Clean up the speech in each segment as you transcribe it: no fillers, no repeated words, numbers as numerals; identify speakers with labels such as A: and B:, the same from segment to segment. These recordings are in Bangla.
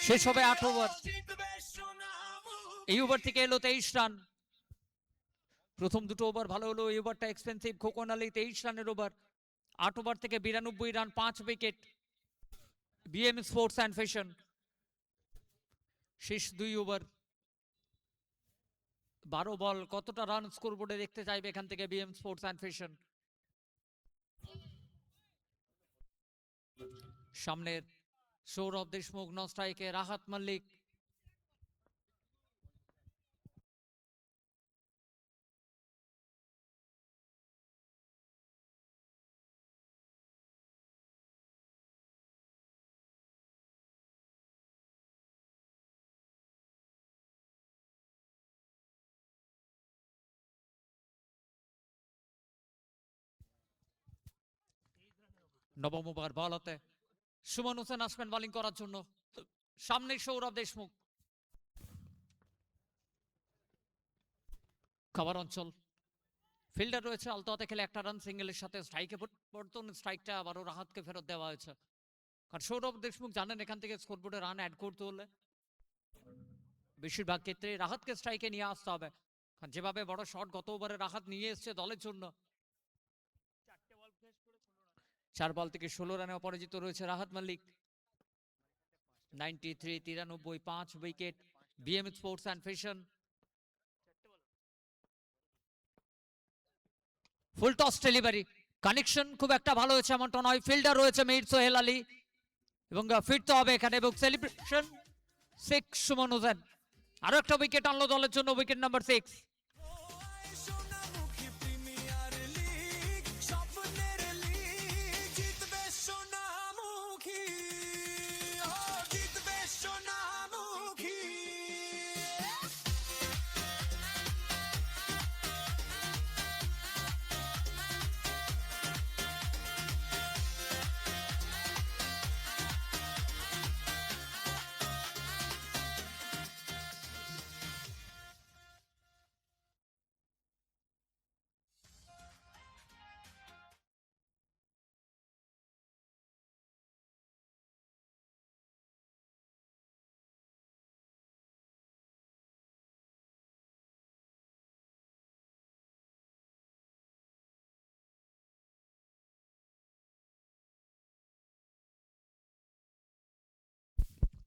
A: শেষ হবে 8 ওভার। এই ওভার থেকে এলো 23 রান। প্রথম দুটো ওভার ভালো হলো, এই ওভারটা এক্সপেন্সিভ। খোকন আলী 23 রানের ওভার। 8 ওভার থেকে 92 run, 5 wicket. BM sports and fashion শেষ 2 ওভার 12 বল, কতটা রান স্কোরবোর্ডে দেখতে চাইবে এখান থেকে বিএম স্পোর্টস অ্যান্ড ফ্যাশন। সামনের সৌরভ দেশমুখ, নন স্ট্রাইকে রাহাত মল্লিক। নবম ওভার বল হাতে সুমন হোসেন আসবেন বোলিং করার জন্য। সামনে সৌরভ দেশমুখ। খাবার অঞ্চল ফিল্ডার রয়েছে, আলতো হাতে খেলে একটা রান সিঙ্গেলের সাথে স্ট্রাইকে পরিবর্তন। স্ট্রাইকটা আবারও রাহাতকে ফেরত দেওয়া হয়েছে, কারণ সৌরভ দেশমুখ জানেন এখান থেকে স্কোরবোর্ডে রান অ্যাড করতে হলে বেশিরভাগ ক্ষেত্রে রাহাতকে স্ট্রাইকে নিয়ে আসতে হবে, কারণ যেভাবে বড় শট গত ওভারে রাহাত নিয়ে এসছে দলের জন্য। 4 বল থেকে 16 রানে অপরাজিত রয়েছে Rahat Mallick. 93, 93, 5 wicket. BM sports and fashion. Full toss delivery, connection খুব একটা ভালো হয়েছে এমনটা নয়। ফিল্ডার রয়েছে মির সোহেল আলী এবং ফিরতে হবে এখানে, এবং সেলিব্রেশন 6 সুমন হোসেন। আরো একটা উইকেট আনলো দলের জন্য, উইকেট নাম্বার 6।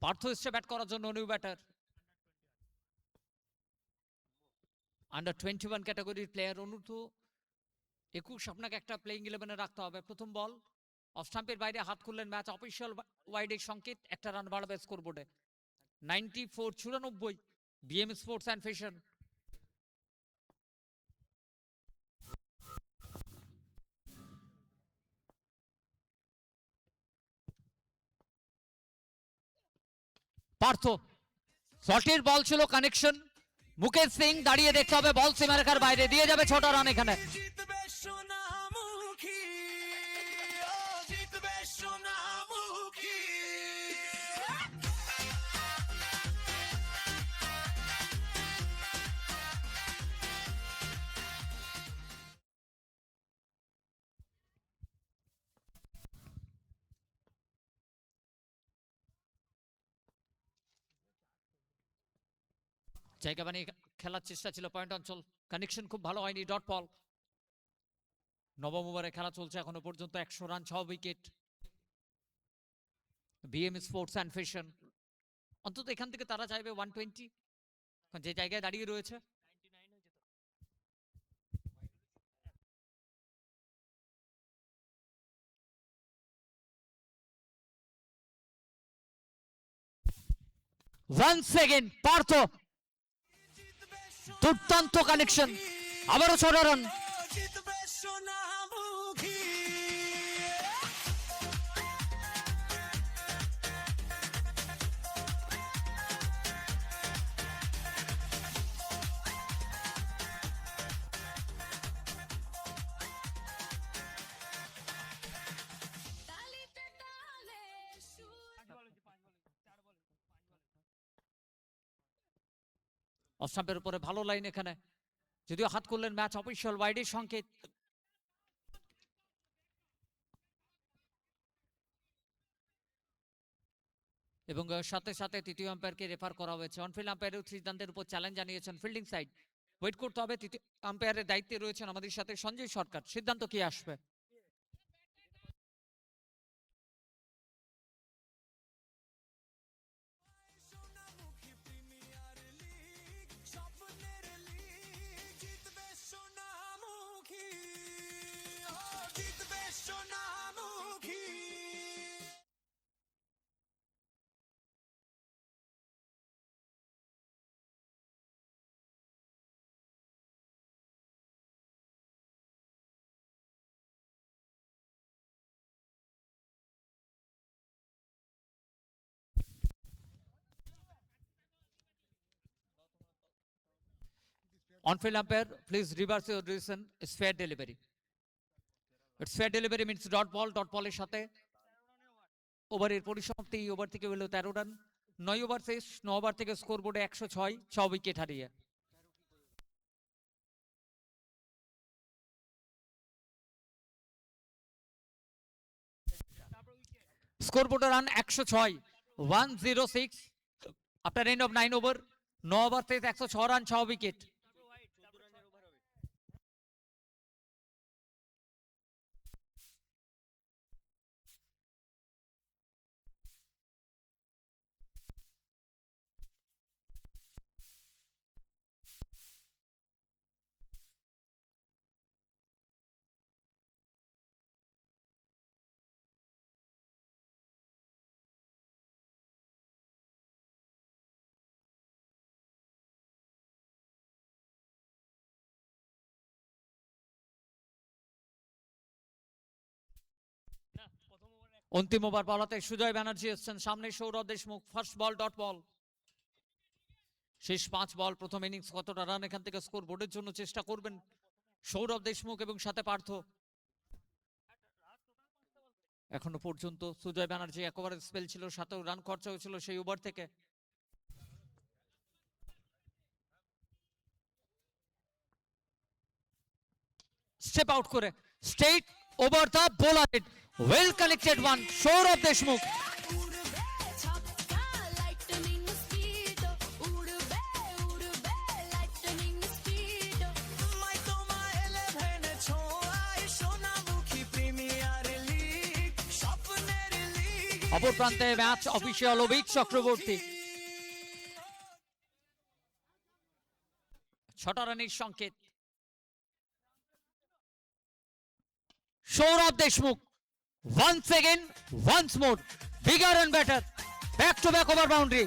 A: পার্থ এসছে ব্যাট করার জন্য, নিউ ব্যাটার। আন্ডার 21 ক্যাটাগরির প্লেয়ার, অনূর্ধ্ব 21 আপনাকে একটা প্লেইং 11-এ রাখতে হবে। প্রথম বল অফ স্টাম্পের বাইরে, হাত খুললেন, ম্যাচ অফিসিয়াল ওয়াইডের সংকেত, একটা রান বাড়বে স্কোরবোর্ডে। 94, 94 BM sports and fashion. Partha শটের বল ছিল, কানেকশন। মুকেশ সিং দাঁড়িয়ে দেখতে হবে, বল সীমারেখার বাইরে দিয়ে যাবে, 6টা রান এখানে। জায়গা বানিয়ে খেলার চেষ্টা ছিল পয়েন্ট অঞ্চল, কানেকশন খুব ভালো হয়নি, ডট বল। নবম ওভারে খেলা চলছে এখনো পর্যন্ত, 100 run, 6 wicket. BM sports and fashion অন্তত এখান থেকে তারা চাইবে 120, যে জায়গায় দাঁড়িয়ে রয়েছে। ওয়ান্স এগেন পার্থ, দুর্দান্ত কানেকশন, আবারও 6 রান। অফ স্টাম্পের উপরে ভালো লাইন এখানে, যদিও হাত করলেন, ম্যাচ অফিসিয়াল ওয়াইডের সংকেত। এবং সাথে সাথে তৃতীয় আম্পায়ারকে রেফার করা হয়েছে। অনফিল্ড আম্পায়ারের সিদ্ধান্তের উপর চ্যালেঞ্জ জানিয়েছেন ফিল্ডিং সাইড। ওয়েট করতে হবে, তৃতীয় আম্পায়ারের দায়িত্বে রয়েছেন আমাদের সাথে সঞ্জয় সরকার। সিদ্ধান্ত কি আসবে? On-field umpire, please reverse your decision. It's fair delivery. It's fair delivery means dot ball. Dot ball এর সাথে ওভারের পরিসমাপ্তি, ওভার থেকে হলো 13 রান। 9 ওভার শেষ, 9 ওভার থেকে স্কোর বোর্ডে 106, 6 উইকেট হারিয়ে। স্কোর বোর্ডে run 106, 106 after end of 9 over. 9 over শেষ, 106 রান, 6 উইকেট। অন্তিম ওভার বলাতে সুজয় ব্যানার্জি এসছেন সামনে, সৌরভ দেশমুখ। ফার্স্ট বল, ডট বল। শেষ 5 বল, প্রথম ইনিংস কতটা রান এখান থেকে স্কোর বোর্ডের জন্য চেষ্টা করবেন সৌরভ দেশমুখ এবং সাথে পার্থ। এখনো পর্যন্ত সুজয় ব্যানার্জি এক ওভারের স্পেল ছিল, সাথেও রান খরচা হয়েছিল সেই ওভার থেকে। স্টেপ আউট করে straight over the bowler, well connected one, Sourav Deshmukh. অপর প্রান্তে ম্যাচ অফিসিয়াল অভিক চক্রবর্তী। 6টা রানের সংকেত। Sourav Deshmukh once again, once more, bigger and better, back to back over boundary.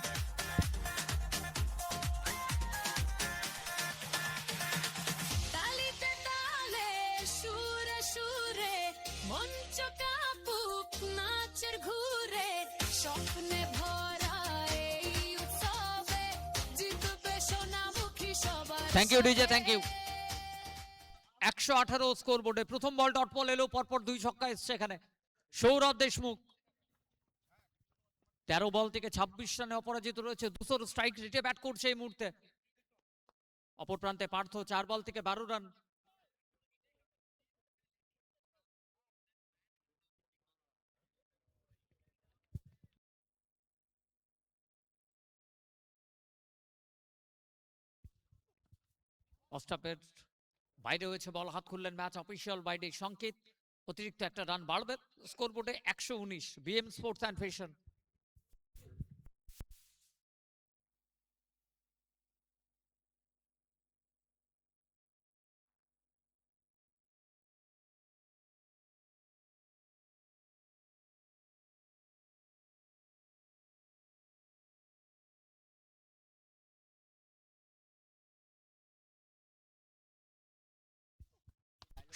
A: Thank you DJ, thank you. 118 score বোর্ডে প্রথম বল ডট বল এলো, পরপর 2 ছক্কা এসছে এখানে সৌরভ দেশমুখ। 13 বল থেকে 26 রানে অপরাজিত রয়েছে, 200 স্ট্রাইক রেটে ব্যাট করছে এই মুহূর্তে। অপর প্রান্তে পার্থ 4 বল থেকে 12 রান। অস্টাপের বাইরে হয়েছে বল, হাত খুললেন ম্যাচ অফিসিয়াল বাইরে সংকেত। অতিরিক্ত একটা রান বাড়বে স্কোর বোর্ডে 119। BM sports and fashion.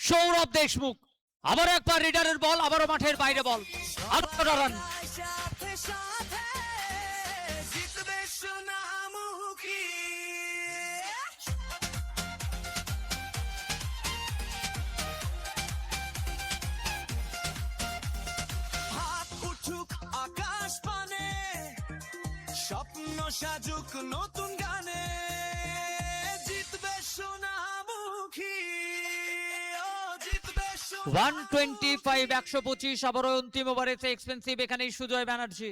A: Sourav Deshmukh আবার একবার রিডারের বল, আবারও মাঠের বাইরে বল, আবার রান।
B: স্বপ্ন সাজুক নতুন গানে, জিতবে সোনামুখী,
A: 125, 125। আবারও অন্তিম ওভারে এক্সপেন্সিভ এখানেই সুজয় ব্যানার্জি।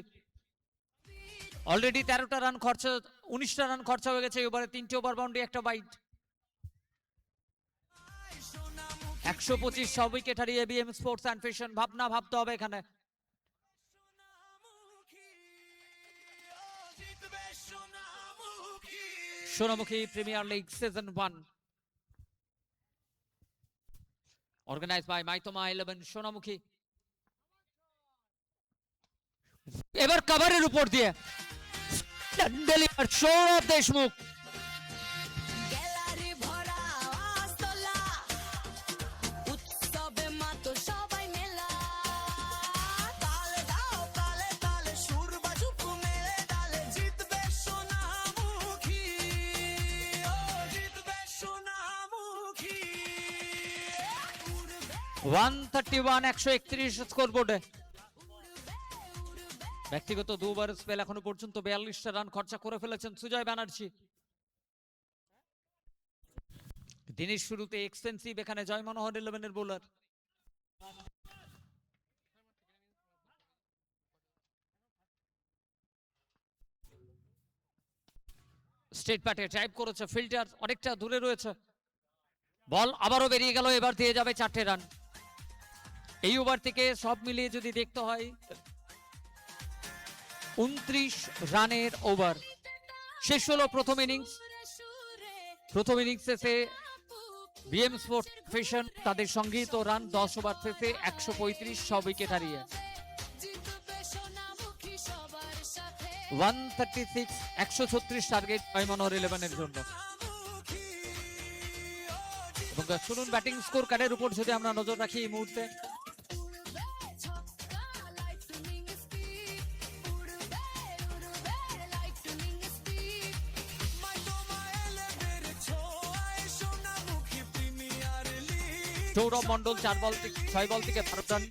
A: অলরেডি 13টা রান খরচা, 19টা রান খরচা হয়ে গেছে এবারে। 3টে ওভার বাউন্ডারি, একটা বাইট। 125 6 উইকেট হারিয়ে বিএম স্পোর্টস অ্যান্ড ফ্যাশন ভাবনা ভাবতে হবে এখানে। Sonamukhi premier league season 1 organised by Maitoma 11 Sonamukhi. এবার কভারের উপর দিয়ে ডেলিভার সৌরভ দেশমুখ।
C: গ্যালারি ভরা আস্তলা, উৎসবে মাতো সবাই মেলা।
B: তালে দাও তালে তালে সুর বাজুক মেলে ডালে, জিতবে সোনামুখী, ও জিতবে সোনামুখী।
A: 131 131 স্কোর বোর্ডে। ব্যক্তিগত 2 ওভার স্পেল এখনো পর্যন্ত 42টা রান খরচা করে ফেলেছেন সুজয় ব্যানার্জি। দিনের শুরুতে এক্সপেন্সিভ এখানে জয় মনোহর 11 বোলার। স্ট্রেট প্যাটে ড্রাইভ করেছে, ফিল্ডার অনেকটা দূরে রয়েছে। বল আবারও বেরিয়ে গেল, এবার দিয়ে যাবে 4টে রান। এই ওভার থেকে সব মিলিয়ে যদি দেখতে হয় 29 রানের ওভার। শেষ হলো প্রথম ইনিংস। প্রথম ইনিংস শেষে বিএম স্পোর্টস ফ্যাশন তাদের সংগৃহীত রান 10 ওভার শেষে 135 সব উইকেট হারিয়ে। 136 136 টার্গেট জয় মনোহর 11 জন্য। এবং শুনুন ব্যাটিং স্কোর কার্ডের উপর যদি আমরা নজর রাখি এই মুহূর্তে, সৌরভ মন্ডল 4 বল থেকে 6 বল থেকে 12 রান,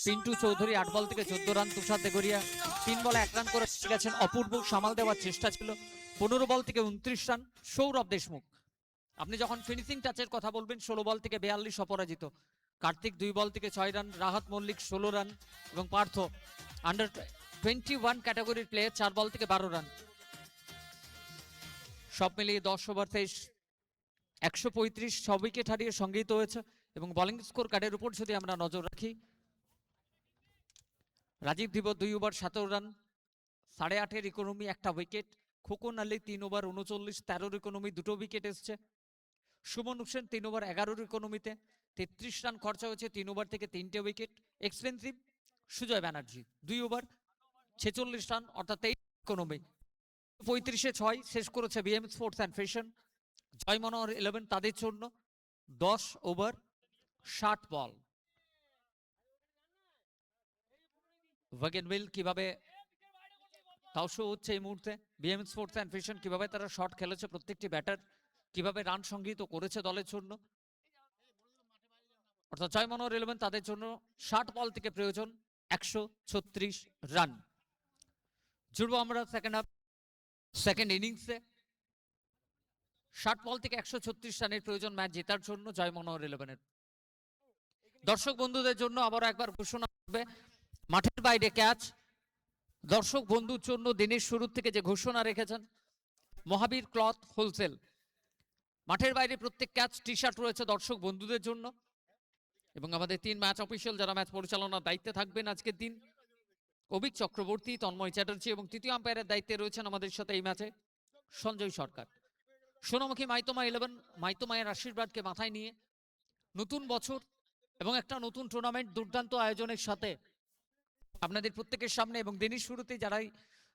A: পিন্টু চৌধুরী 8 বল থেকে 14 রান, তুষার দেগরিয়া 3 বলে 1 রান করে গেছেন, অপূর্ব সামাল দেওয়ার চেষ্টা ছিল, 15 বল থেকে 29 রান। সৌরভ দেশমুখ, আপনি যখন ফিনিশিং টাচের কথা বলবেন 16 বল থেকে 42 অপরাজিত। কার্তিক 2 বল থেকে 6 রান, রাহাত মল্লিক 16 রান এবং পার্থ আন্ডার 21 ক্যাটাগরির প্লেয়ার 4 বল থেকে 12 রান। সব মিলিয়ে 10 ওভার 135 সব উইকেট হারিয়ে সংগৃহীত হয়েছে। এবং বোলিং স্কোর কার্ডের উপর যদি আমরা নজর রাখি, রাজীব ধীবর 2 ওভার 17 রান, 8.5-এর ইকোনমি, একটা উইকেট। খোকন আলী 3 ওভার 39, 13-র ইকোনমি, 2টো উইকেট এসছে। সুমন হোসেন 3 ওভার 11-র ইকোনমিতে 33 রান খরচা হয়েছে, 3 ওভার থেকে 3টে wicket. Expensive Sujoy Banerjee 2 over 46 run অর্থাৎ 23 ইকোনমি, 35-এ 6 শেষ করেছে BM sports and fashion. Joy Manohar 11 তাদের জন্য 10 ওভার 60 বল। ওয়াগেনভিল কিভাবে তাও শো হচ্ছে এই মুহূর্তে, বিএম স্পোর্টস অ্যান্ড ফ্যাশন কিভাবে তারা শট খেলেছে, প্রত্যেকটি ব্যাটার কিভাবে রান সংগৃহীত করেছে দলের জন্য। অর্থাৎ জয় মনোহর 11 তাদের জন্য 60 বল থেকে প্রয়োজন 136 রান। জুড়বো আমরা সেকেন্ড ইনিংসে। 60 বল থেকে 136 রানের প্রয়োজন ম্যাচ জেতার জন্য জয় মনোহর 11-এর। দর্শক বন্ধুদের জন্য আবারও একবার ঘোষণা করবে, মাঠের বাইরে ক্যাচ। দর্শক বন্ধুর জন্য দিনের শুরু থেকে যে ঘোষণা রেখেছেন মহাবীর ক্লথ হোলসেল, মাঠের বাইরে প্রত্যেক ক্যাচ টি শার্ট রয়েছে দর্শক বন্ধুদের জন্য। এবং আমাদের 3 ম্যাচ অফিসিয়াল যারা ম্যাচ পরিচালনার দায়িত্বে থাকবেন আজকের দিন, অভিক চক্রবর্তী, তন্ময় চ্যাটার্জি এবং তৃতীয় আম্পায়ারের দায়িত্বে রয়েছেন আমাদের সাথে এই ম্যাচে সঞ্জয় সরকার। সোনামুখী মাইতোমা 11 মাইতোমায়ের আশীর্বাদকে মাথায় নিয়ে নতুন বছর এবং একটা নতুন টুর্নামেন্ট দুর্দান্ত আয়োজনের সাথে আপনাদের প্রত্যেকের সামনে এবং দিনের শুরুতে যারাই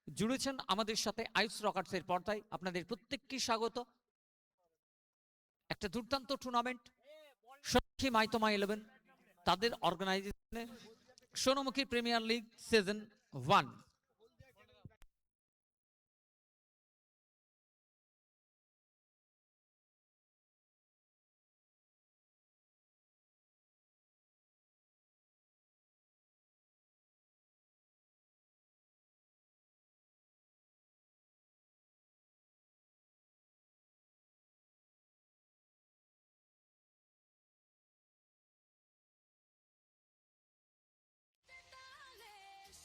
A: জুড়েছেন আমাদের সাথে আইস রকার্সের পর্দায়, আপনাদের প্রত্যেককে স্বাগত। একটা দুর্দান্ত টুর্নামেন্ট সোনামুখী মাইতোমা 11 তাদের অর্গানাইজেশনে, সোনামুখী প্রিমিয়ার লিগ সিজন 1।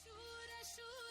C: সুরে সুরে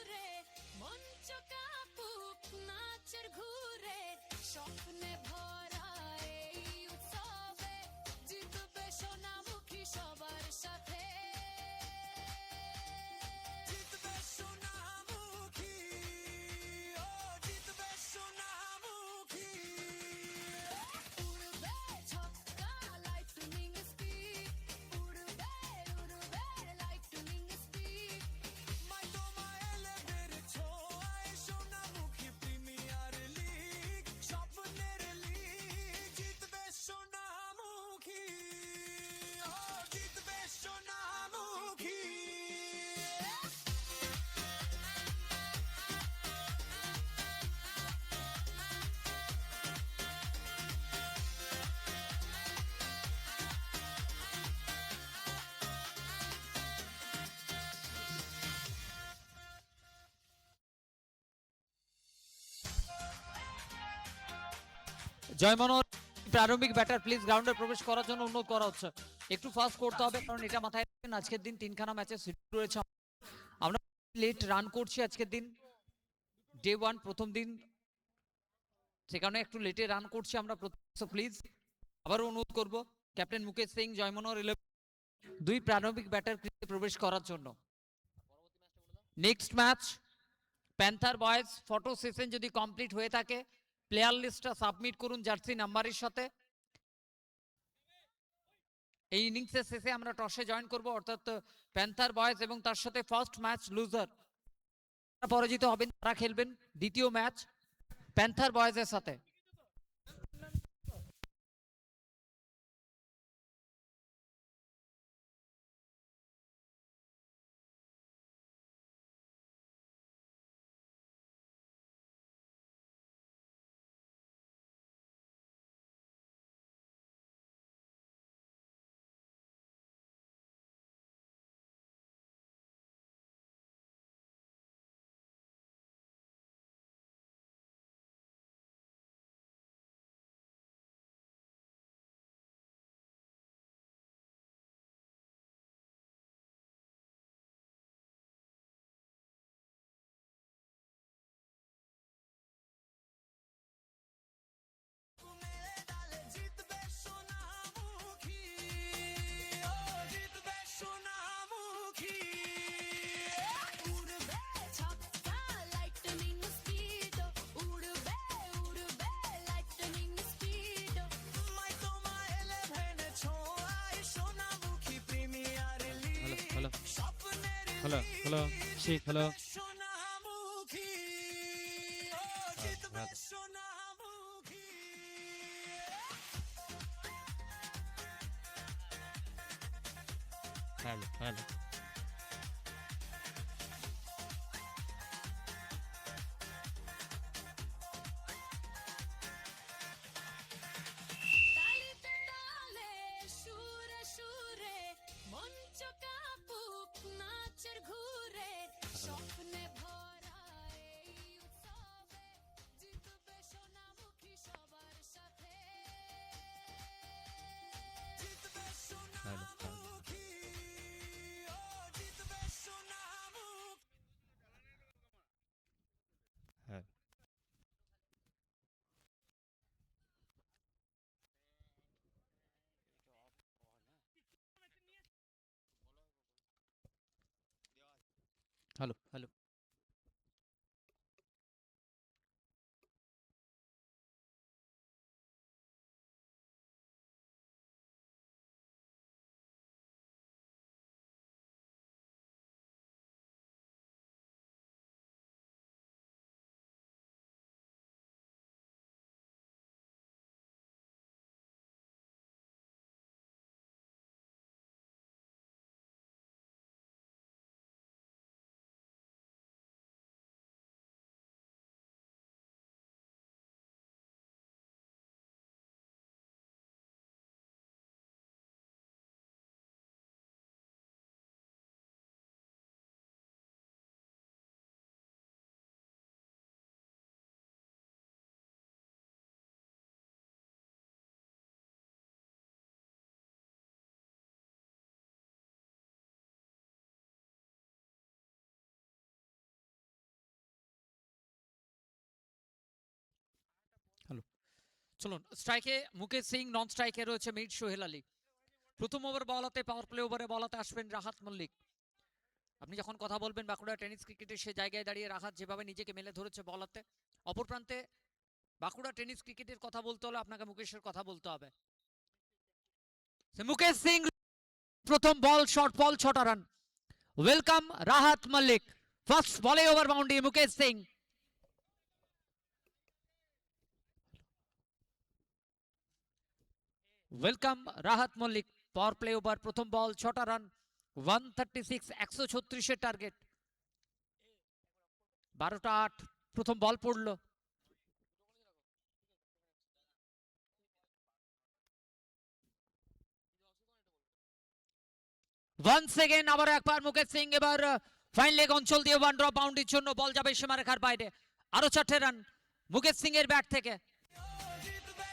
A: জয়মনোহর প্রারম্ভিক ব্যাটার প্লিজ গ্রাউন্ডে প্রবেশ করার জন্য অনুরোধ করা হচ্ছে। একটু ফাস্ট করতে হবে, কারণ এটা মাথায় রাখবেন আজকের দিন তিনখানা ম্যাচের সিরিজ রয়েছে। আমরা লেট রান করছি আজকের দিন, ডে 1 প্রথম দিন, সেখানে একটু লেটে রান করছি আমরা। প্লিজ আবারও অনুরোধ করব ক্যাপ্টেন মুকেশ সিং, জয়মনোহর 11 দুই প্রারম্ভিক ব্যাটার ক্রিজে প্রবেশ করার জন্য। Next match panther boys photo session যদি কমপ্লিট হয়ে থাকে প্লেয়ার লিস্টটা সাবমিট করুন জার্সি নাম্বারের সাথে। এই ইনিংসের শেষে আমরা টসে জয়েন করব, অর্থাৎ প্যান্থার বয়েজ এবং তার সাথে ফার্স্ট ম্যাচ লুজার পরাজিত হবেন তারা খেলবেন দ্বিতীয় ম্যাচ প্যান্থার বয়েজের সাথে।
B: মেলে ডালে জিতবে সোনামুখী, ও জিতবে সোনামুখী।
C: উড়বে ছক্কা লাইটনিং স্পিড, উড়বে উড়বে লাইটনিং স্পিড।
B: মাই তোমায় 11 ছোঁয়ায় সোনামুখী প্রিমিয়ার লিগ,
A: হ্যালো
B: স্বপ্নের
A: হ্যালো হ্যালো শেখ হ্যালো
B: সোনামুখী, ও জিতবে সোনামুখী।
A: হ্যালো হ্যালো
C: তালিতে তালে সুরে সুরে মঞ্চ কাঁপুক নাচের ঘুরে, স্বপ্নে ভরা এই উৎসবে জিতবে সোনামুখী সবার সাথে।
B: জিতবে সোনামুখী, ও জিতবে সোনামুখী।
A: হ্যাঁ হ্যালো হ্যালো হ্যালো চলুন স্ট্রাইকে মুকেশ সিং, নন স্ট্রাইকে রয়েছে মির সোহেল আলী। প্রথম ওভার বলাতে পাওয়ার প্লে ওভারে বলাতে আসবেন রাহাত মল্লিক। আপনি যখন কথা বলবেন বাঁকুড়া টেনিস ক্রিকেটে সে জায়গায় দাঁড়িয়ে রাহাত যেভাবে নিজেকে মেলে ধরেছে বলাতে, অপর প্রান্তে বাঁকুড়া টেনিস ক্রিকেটের কথা বলতে হলে আপনাকে মুকেশের কথা বলতে হবে। মুকেশ সিং প্রথম বল শর্ট বল 6টা run. Welcome Rahat Mallick, first বলে over boundary Mukesh Singh. Welcome Rahat Mallick, power play over প্রথম বল 6টা রান, 136 136 টার্গেট। 12টা 8 প্রথম বল পড়লো। ওয়ান্স এগেন আবার একবার মুকেশ সিং, এবার ফাইন লেগ অঞ্চল দিয়ে ওয়ান ড্রপ বাউন্ডারির জন্য বল যাবে সীমারেখার বাইরে। আরো 4টে রান মুকেশ সিং এর ব্যাট থেকে।
B: জিতবে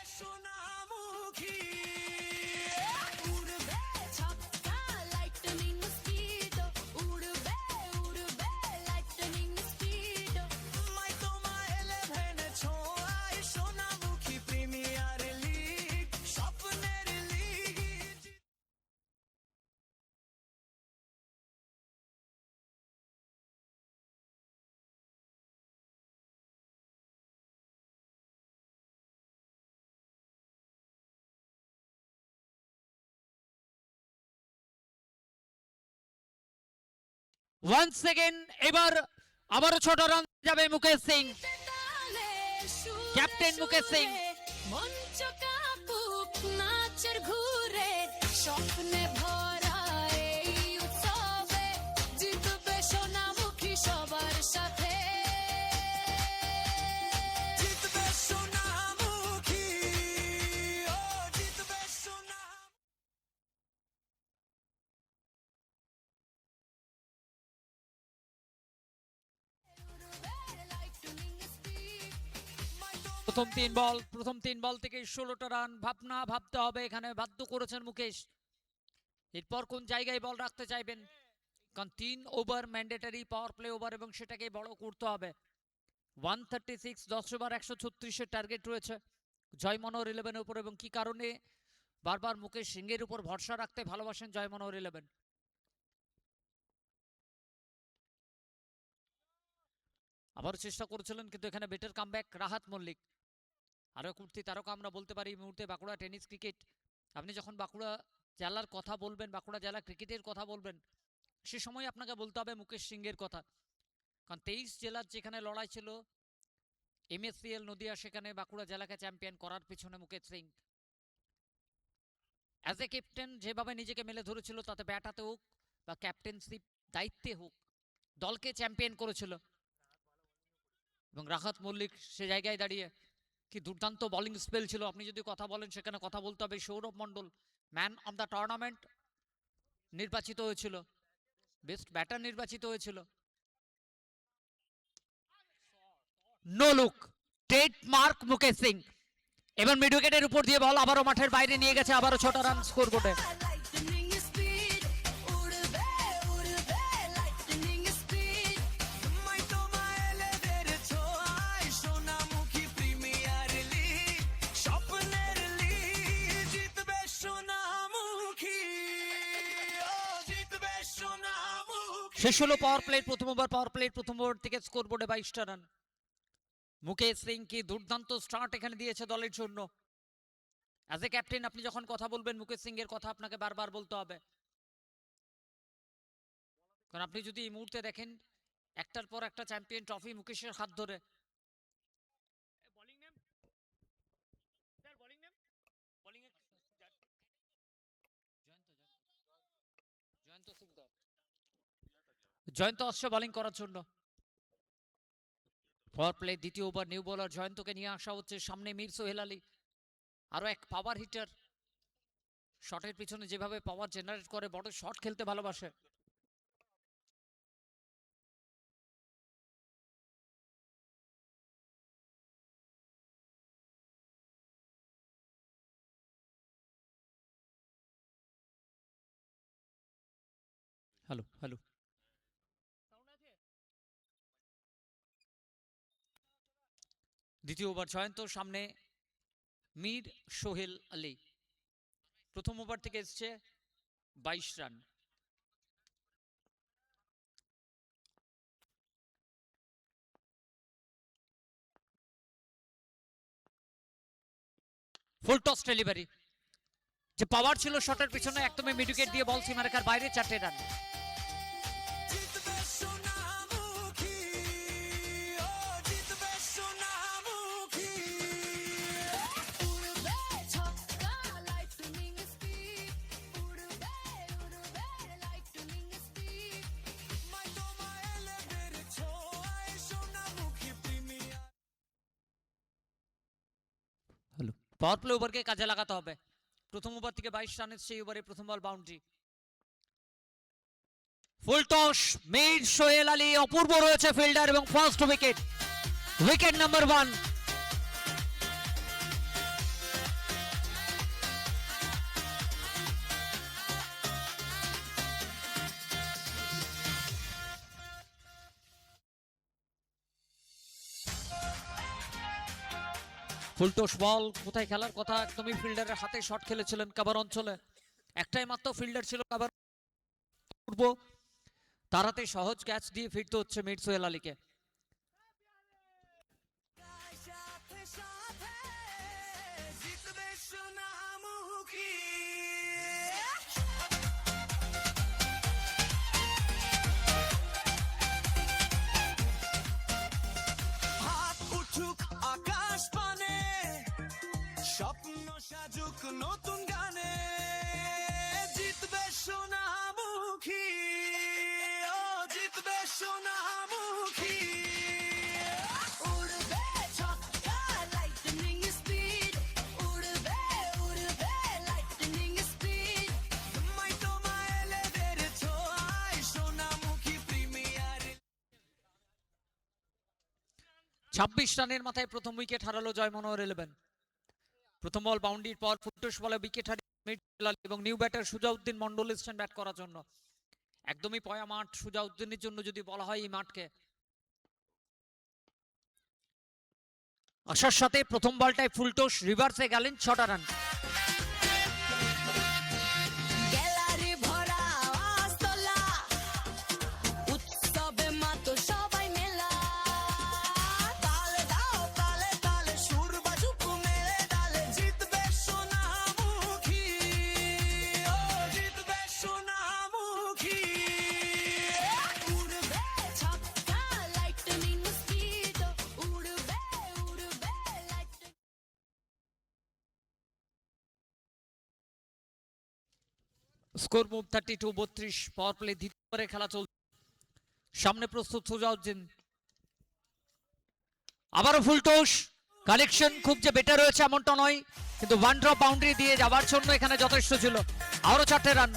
A: ওয়ান্স সেকেন্ড এবার আবারও ছোট রান যাবে মুকেশ সিং।
C: তালে সুরে
A: ক্যাপ্টেন মুকেশ সিং।
C: সুরে মঞ্চ কাঁপুক নাচের ঘুরে স্বপ্নে ভরা এই উৎসবে জিতবে সোনামুখী সবার সাথে
B: জিতবে সোনামুখী ও জিতবে সোনা
A: প্রথম তিন বল থেকে 16টা রান ভাবতে হবে, এখানে বাধ্য করেছেন মুকেশ। এরপর কোন জায়গায় বল রাখতে চাইবেন, কারণ 3 ওভার ম্যান্ডেটরি পাওয়ার প্লে ওভার এবং সেটাকে বড় করতে হবে। 136 10 ওভার 136 এর টার্গেট রয়েছে জয় মনোহর 11 উপর, এবং কি কারণে বারবার মুকেশ সিংহের উপর ভরসা রাখতে ভালোবাসেন জয় মনোহর 11। আবার চেষ্টা করেছিলেন কিন্তু এখানে বেটার কামব্যাক রাহাত মল্লিক। আরো কুর্তি তারকা আমরা বলতে পারি এই মুহূর্তে বাঁকুড়া টেনিস ক্রিকেট। আপনি যখন বাঁকুড়া জেলার কথা বলবেন, বাঁকুড়া জেলা ক্রিকেটের কথা বলবেন, সে সময় আপনাকে বলতে হবে মুকেশ সিংহের কথা, কারণ 23 জেলার যেখানে লড়াই ছিল MSCL নদিয়া, সেখানে বাঁকুড়া জেলাকে চ্যাম্পিয়ন করার পিছনে Mukesh Singh as a captain যেভাবে নিজেকে মেলে ধরেছিল, তাতে ব্যাট হাতে হোক বা ক্যাপ্টেনশিপ দায়িত্বে হোক, দলকে চ্যাম্পিয়ন করেছিল। এবং রাহাত মল্লিক সে জায়গায় দাঁড়িয়ে কি দুর্দান্ত বোলিং স্পেল ছিল। আপনি যদি কথা বলেন সেখানে কথা বলতে হবে Sourav Mondal man of the tournament নির্বাচিত হয়েছিল, বেস্ট ব্যাটার নির্বাচিত হয়েছিল। No look dead mark Mukesh Singh. এবার মিড উইকেটের উপর দিয়ে বল আবারও মাঠের বাইরে নিয়ে গেছে, আবারও 6টা রান স্কোর বোর্ডে।
C: লাইটনিং স্পিড উড়বে উড়বে লাইটনিং স্পিড
B: মাই তোমায় এলেদের ছোঁয়ায় সোনামুখী প্রিমিয়ার লিগ স্বপ্নের লিগ জিতবে সোনামুখী ও জিতবে সোনামুখী
A: শেষ হলো পাওয়ার প্লের প্রথম ওভার থেকে স্কোর বোর্ডে 22টা রান। মুকেশ সিং কি দুর্দান্ত স্টার্ট এখানে দিয়েছে দলের জন্য। অ্যাজ এ ক্যাপ্টেন আপনি যখন কথা বলবেন মুকেশ সিং এর কথা আপনাকে বারবার বলতে হবে, কারণ আপনি যদি এই মুহূর্তে দেখেন একটার পর একটা চ্যাম্পিয়ন ট্রফি মুকেশের হাত ধরে। জয়ন্ত আসছে বোলিং করার জন্য। পাওয়ার প্লে দ্বিতীয় ওভার, নিউ বোলার জয়ন্তকে নিয়ে আসা হচ্ছে, সামনে মীর সোহেল আলী, আরো এক পাওয়ার হিটার, শটের পিছনে যেভাবে পাওয়ার জেনারেট করে, বড় শট খেলতে ভালোবাসে। হ্যালো হ্যালো দ্বিতীয় ওভার জয়ন্ত, সামনে মীর সোহেল আলী। প্রথম ওভার থেকে এসছে 22 রান। ফুল টস ডেলিভারি, যে পাওয়ার ছিল শটের পিছনে একদমই মিড উইকেট দিয়ে বল সীমারেখার বাইরে, 4টে রান।
B: জিতবে সোনামুখী ও জিতবে সোনামুখী
C: উড়বে ছক্কা লাইটনিং স্পিড উড়বে উড়বে লাইটনিং স্পিড
B: মাই তোমায় এলেদের ছোঁয়ায় Sonamukhi premier
A: hello power play ওভারকে কাজে লাগাতে হবে। প্রথম ওভার থেকে 22 রানের সেই ওভারে প্রথম ball boundary. Full toss, Mir Sohel Ali Apurba রয়েছে ফিল্ডার, এবং first wicket, wicket number 1। Full toss ball কোথায় খেলার কথা, একদমই ফিল্ডারের হাতে শট খেলেছিলেন কভার অঞ্চলে, একটাই মাত্র ফিল্ডার ছিল কভার পূর্ব, তার হাতে সহজ ক্যাচ দিয়ে ফিরতে হচ্ছে মীর সোহেল আলীকে।
B: সাথে সাথে জিতবে সোনামুখী স্বপ্ন সাজুক নতুন গানে জিতবে সোনামুখী ও জিতবে সোনামুখী
C: উড়বে ছক্কা লাইটনিং স্পিড উড়বে উড়বে লাইটনিং স্পিড
B: তোমায় তোমায় এলেদের ছোঁয়ায় সোনামুখী প্রিমিয়ার
A: 26 রানের মাথায় প্রথম উইকেট হারালো জয় মনোহর 11। প্রথম বল বাউন্ডারির পর ফুটটুস বলে উইকেট হারিয়ে এবং নিউ ব্যাটার সুজাউদ্দিন মন্ডল এসেছেন ব্যাট করার জন্য। একদমই পয়া মাঠ সুজাউদ্দিনের জন্য যদি বলা হয় এই মাঠকে। আসার সাথে প্রথম বলটায় ফুলটুস রিভার্সে গেলেন 6টা রান।
C: গ্যালারি ভরা আস্তলা উৎসবে মাতো সবাই মেলা
B: তালে দাও তালে তালে সুর বাজুক মেলে তালে জিতবে সোনামুখী ও জিতবে সোনামুখী
C: উড়বে ছক্কা লাইটনিং স্পিড উড়বে উড়বে lightning
A: score move 32-32। Power play দ্বিতীয় ওভারে খেলা চলছে। সামনে প্রস্তুত সুজাউদ্দিন। আবারও ফুলটুস। কালেকশন খুব যে বেটার হয়েছে এমনটা নয়, কিন্তু ওয়ান ড্রপ বাউন্ডারি দিয়ে যাওয়ার জন্য এখানে যথেষ্ট ছিল। আরো 4টে রান।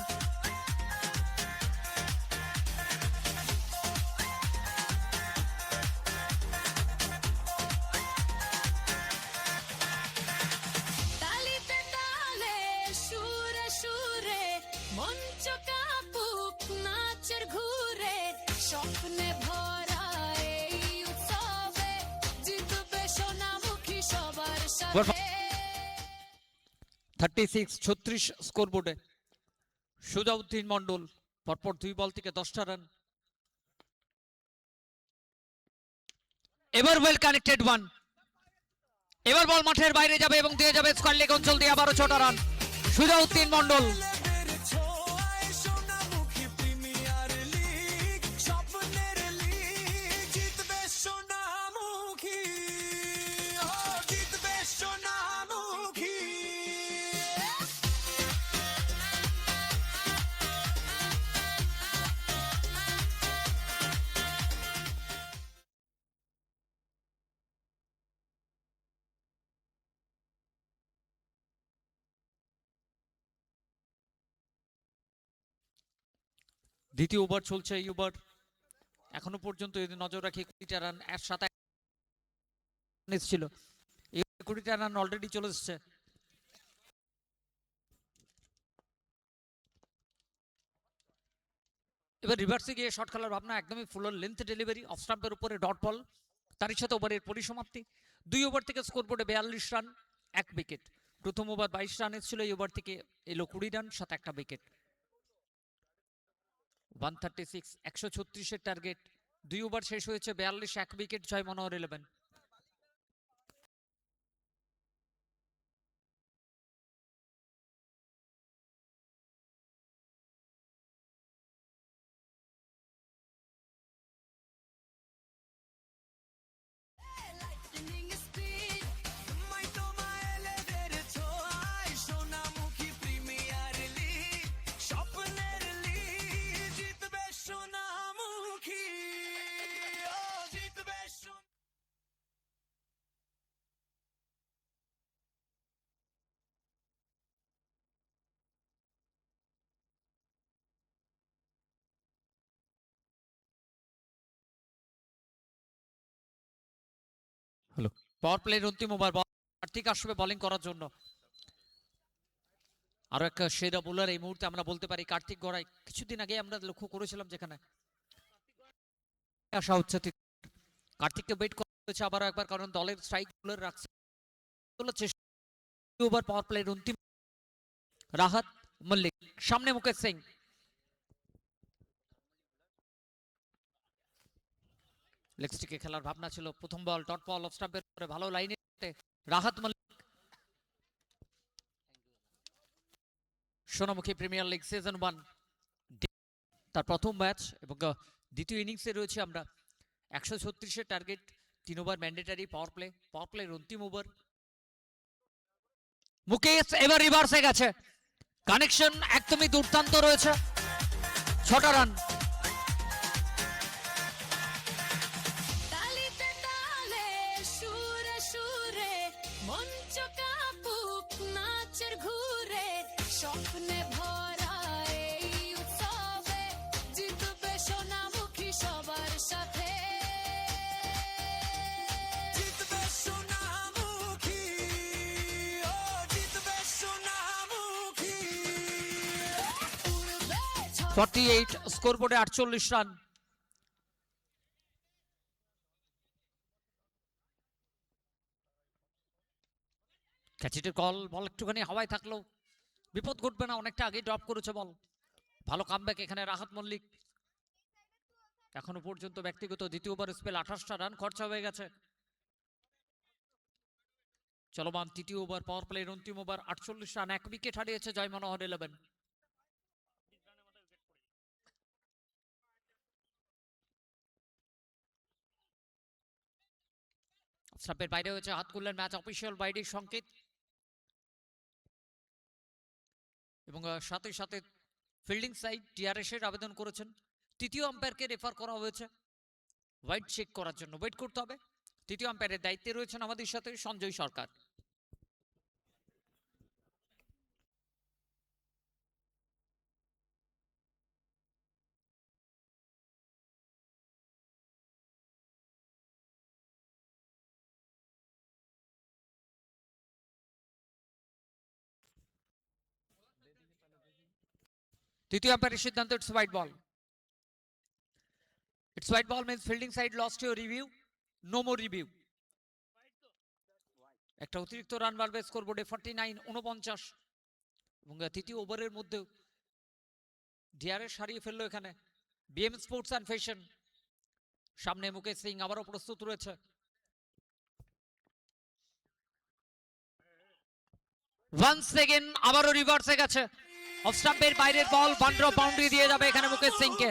C: তালিতে তালে সুরে সুরে মঞ্চ কাঁপুক নাচের ঘুরে স্বপ্নে ভরা এই উৎসবে জিতবে সোনামুখী সবার সাথে
A: 36-36 স্কোর বোর্ডে। সুজাউদ্দিন মন্ডল পরপর 2 বল থেকে 10টা রান। এবার ওয়েল কানেক্টেড ওয়ান। এবার বল মাঠের বাইরে যাবে এবং দিয়ে যাবে স্কয়ার লেগ অঞ্চল দিয়ে আবারও 6টা রান। সুজাউদ্দিন মন্ডল।
B: এলেদের ছোঁয়ায় সোনামুখী প্রিমিয়ার লিগ স্বপ্নের লিগ জিতবে সোনামুখী ও জিতবে সোনামুখী
A: দ্বিতীয় ওভার চলছে। এই ওভার এখনো পর্যন্ত যদি নজর রাখি 20টা রান এর সাথে ছিল। এই 20টা রান অলরেডি চলে এসেছে। এবার রিভার্সে গিয়ে শট খেলার ভাবনা, একদমই ফুল লেন্থ ডেলিভারি অফ স্টাম্পের উপরে ডট বল। তারই সাথে ওভারের পরিসমাপ্তি। 2 ওভার থেকে স্কোর বোর্ডে 42 রান 1 উইকেট। প্রথম ওভার 22 রান এসেছিল, এই ওভার থেকে এলো 20 রান সাথে একটা উইকেট। 136 136 এর টার্গেট। 2 ওভার শেষ হয়েছে 42 1 উইকেট জয় মনোহর 11।
C: লাইটনিং স্পিড
B: তোমায় তোমায় এলেদের ছোঁয়ায় সোনামুখী প্রিমিয়ার লিগ স্বপ্নের লিগ জিতবে সোনামুখী ও জিতবে
A: পাওয়ার প্লের অন্তিম ওভার। কার্তিক আসবে বোলিং করার জন্য। আরো একটা সেরা বোলার এই মুহূর্তে আমরা বলতে পারি কার্তিক গড়াই। কিছুদিন আগে আমরা লক্ষ্য করেছিলাম যেখানে আসা হচ্ছে কার্তিককে ওয়েট করা হয়েছে আবারও একবার, কারণ দলের স্ট্রাইক বোলার রাখছে ওভার। পাওয়ার প্লের অন্তিম রাহাত মল্লিক সামনে মুকেশ সিং। লেগ স্টিকে খেলার ভাবনা ছিল। প্রথম বল ডট বল অফ স্টাম্পের উপরে ভালো লাইনে Rahat Mallick. Sonamukhi premier league season 1 তার প্রথম ম্যাচ এবং দ্বিতীয় ইনিংসে রয়েছে আমরা। 136 এর টার্গেট। 3 ওভার ম্যান্ডেটারি পাওয়ার প্লের অন্তিম ওভার। মুকেশ এবার রিভার্সে গেছে, কানেকশন একদমই দুর্দান্ত রয়েছে, 6টা রান।
C: তালিতে তালে সুরে সুরে মঞ্চ কাঁপুক নাচের ঘুরে স্বপ্নে ভরা এই উৎসবে জিতবে সোনামুখী সবার সাথে
B: জিতবে সোনামুখী, ও জিতবে সোনামুখী।
C: উড়বে
A: 48, স্কোরবোর্ডে 48 রান। ক্যাচিটের কল, বল একটুখানি হাওয়ায় থাকলেও বিপদ ঘটবে না, অনেকটা আগে ড্রপ করেছে বল। ভালো কামব্যাক এখানে রাহাত মল্লিক। এখনো পর্যন্ত ব্যক্তিগত দ্বিতীয় ওভার স্পেল 28টা রান খরচা হয়ে গেছে। চলমান তৃতীয় ওভার পাওয়ার প্লের অন্তিম ওভার, 48 রান, 1 উইকেট হারিয়েছে জয় মনোহর 11। স্টাম্পের বাইরে হয়েছে, হাত খুললেন ম্যাচ অফিসিয়াল বাইরের সংকেত, এবং সাথে সাথে ফিল্ডিং সাইড টিআরএস এর আবেদন করেছেন। তৃতীয় আম্পায়ারকে রেফার করা হয়েছে হোয়াইট চেক করার জন্য, ওয়েট করতে হবে। তৃতীয় আম্পায়ারের দায়িত্বে রয়েছেন আমাদের সাথে সঞ্জয় সরকার। তৃতীয় আম্পায়ারের সিদ্ধান্ত, it's white ball. It's white ball means fielding side lost your review, no more review. একটা অতিরিক্ত রান বাড়বে স্কোরবোর্ডে, 49, 49। এবং তৃতীয় ওভারের মধ্যে ডিআরএস হারিয়ে ফেললো এখানে বিএম স্পোর্টস অ্যান্ড ফ্যাশন। সামনে মুকেশ সিং আবারও প্রস্তুত রয়েছে। ওয়ান্স সেকেন্ড আবারও রিভার্সে গেছে, অফ স্টাম্পের বাইরের বল, বাউন্ডারি দিয়ে যাবে এখানে মুকেশ সিংকে।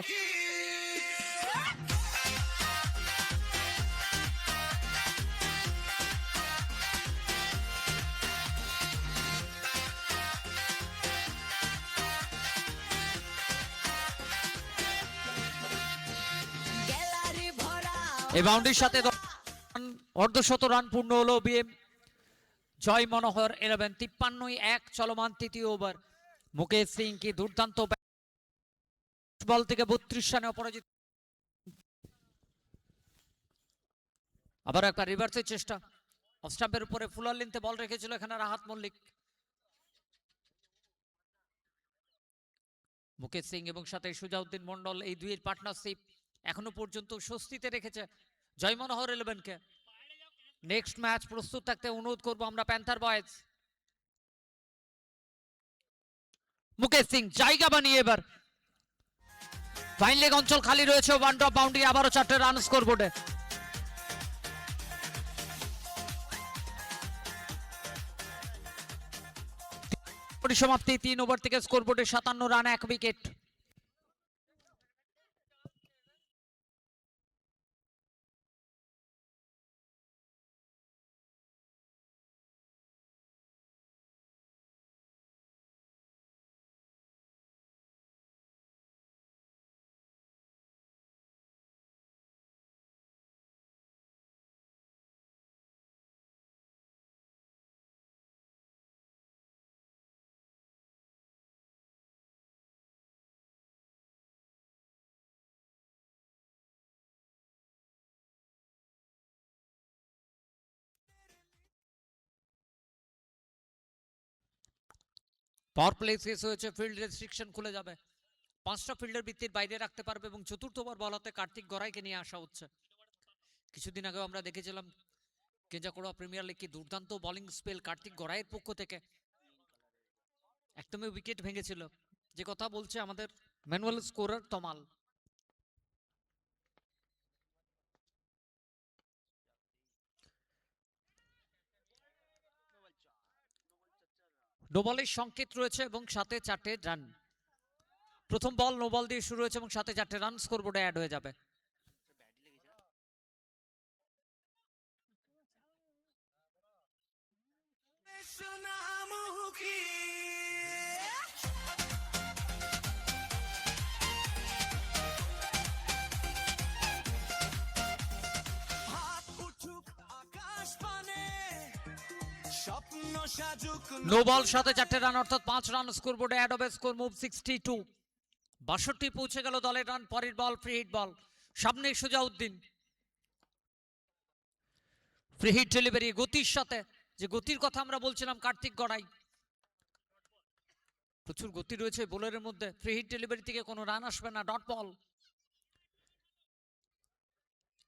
C: গ্যালারি ভরা
A: এই বাউন্ডারির সাথে অর্ধশত রান পূর্ণ হলো বিএম জয় মনোহর 11। 53-1 চলমান তৃতীয় ওভার। মুকেশ সিং কি দুর্দান্ত বল থেকে 32 রানে অপরাজিত। আবার একবার রিভার্সের চেষ্টা, অফ স্টাম্পের উপরে ফুলার লেন্থে বল রেখেছিল এখানে রাহাত মল্লিক। মুকেশ সিং এবং সাথে সুজাউদ্দিন মন্ডল, এই দুইয়ের পার্টনারশিপ এখনো পর্যন্ত স্বস্তিতে রেখেছে জয় মনোহর 11কে। নেক্সট ম্যাচ প্রস্তুত থাকতে অনুরোধ করবো আমরা প্যান্থার বয়েজ। মুকেশ সিং জায়গা বানিয়ে এবার ফাইন লেগ অঞ্চল খালি রয়েছে, ওয়ান ড্রপ বাউন্ডারি, আবারও 4টে রান স্কোরবোর্ডে। পরিসমাপ্তি 3 ওভার থেকে স্কোরবোর্ডে 57 রান, 1 উইকেট। পাওয়ার প্লে শেষ হয়েছে, ফিল্ড রেস্ট্রিকশন খুলে যাবে, 5টা ফিল্ডের ভিত্তির বাইরে রাখতে পারবে এবং চতুর্থ ওভার বল হাতে কার্তিক গড়াইকে নিয়ে আসা হচ্ছে। কিছুদিন আগেও আমরা দেখেছিলাম কেঞ্জাকোড়া প্রিমিয়ার লিগ কি দুর্দান্ত বোলিং স্পেল কার্তিক গড়াইয়ের পক্ষ থেকে, একদমই উইকেট ভেঙেছিল, যে কথা বলছে আমাদের ম্যানুয়াল স্কোরার তমাল। নো বলের সংকেত রয়েছে এবং সাথে 4টে রান। প্রথম বল নো বল দিয়ে শুরু হয়েছে এবং সাথে 4টে রান স্কোরবোর্ডে অ্যাড হয়ে যাবে।
B: সোনামুখী। সোনামুখী হাত উঠুক আকাশ পানে স্বপ্ন সাজুক
A: নো বল সাথে 4টে রান অর্থাৎ 5 রান স্কোরবোর্ডে অ্যাড হবে। Score move 62। 62 পৌঁছে গেল দলের রান। পরের বল ফ্রি হিট বল, সামনে সুজাউদ্দিন। ফ্রি হিট ডেলিভারি গতির সাথে, যে গতির কথা আমরা বলছিলাম কার্তিক গড়াই, প্রচুর গতি রয়েছে বোলারের মধ্যে। ফ্রি হিট ডেলিভারি থেকে কোনো রান আসবে না, ডট বল।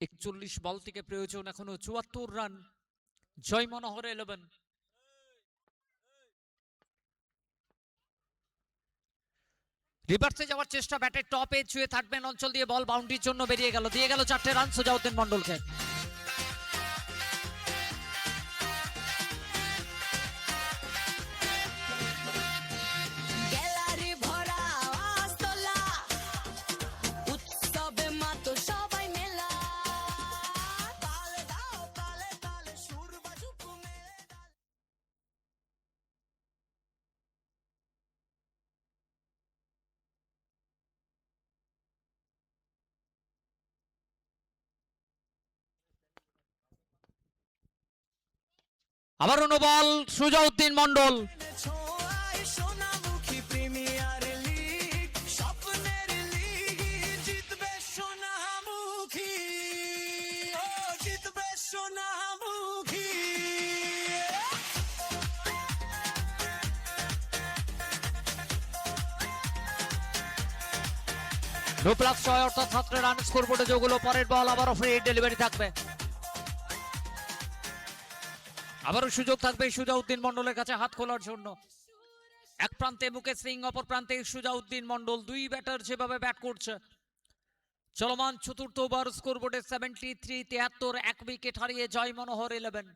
A: 41 বল থেকে প্রয়োজন এখনো 74 রান। জয় মনোহর 11। রিভার্সে যাওয়ার চেষ্টা, ব্যাটের টপে ছুঁয়ে থার্ড ম্যান অঞ্চল দিয়ে বল বাউন্ডারির জন্য বেরিয়ে গেল। দিয়ে গেল 4টে রান সুজাউদ্দিন মন্ডলকে।
C: গ্যালারি ভরা আস্তলা, উৎসবে মাতো সবাই মেলা।
B: তালে দাও তালে তালে সুর বাজুক মেলে
A: আবারও নো বল সুজাউদ্দিন মন্ডল।
B: ছোঁয়ায় সোনামুখী প্রিমিয়ার লিগ স্বপ্নের লিগ জিতবে সোনামুখী ও জিতবে সোনামুখী
A: নো প্লাস 6 অর্থাৎ 7টে রান স্কোরবোর্ডে যোগ হলো। পরের বল আবারও ফ্রি হিট ডেলিভারি থাকবে। আবারও সুযোগ থাকবে সুজাউদ্দিন মন্ডলের কাছে হাত খোলার জন্য। এক প্রান্তে মুকেশ সিং, অপর প্রান্তে সুজাউদ্দিন মন্ডল। দুই ব্যাটার যেভাবে ব্যাট করছে। চলমান চতুর্থ ওভার, স্কোরবোর্ডে 73 73। 1 উইকেট হারিয়ে জয় মনোহর 11।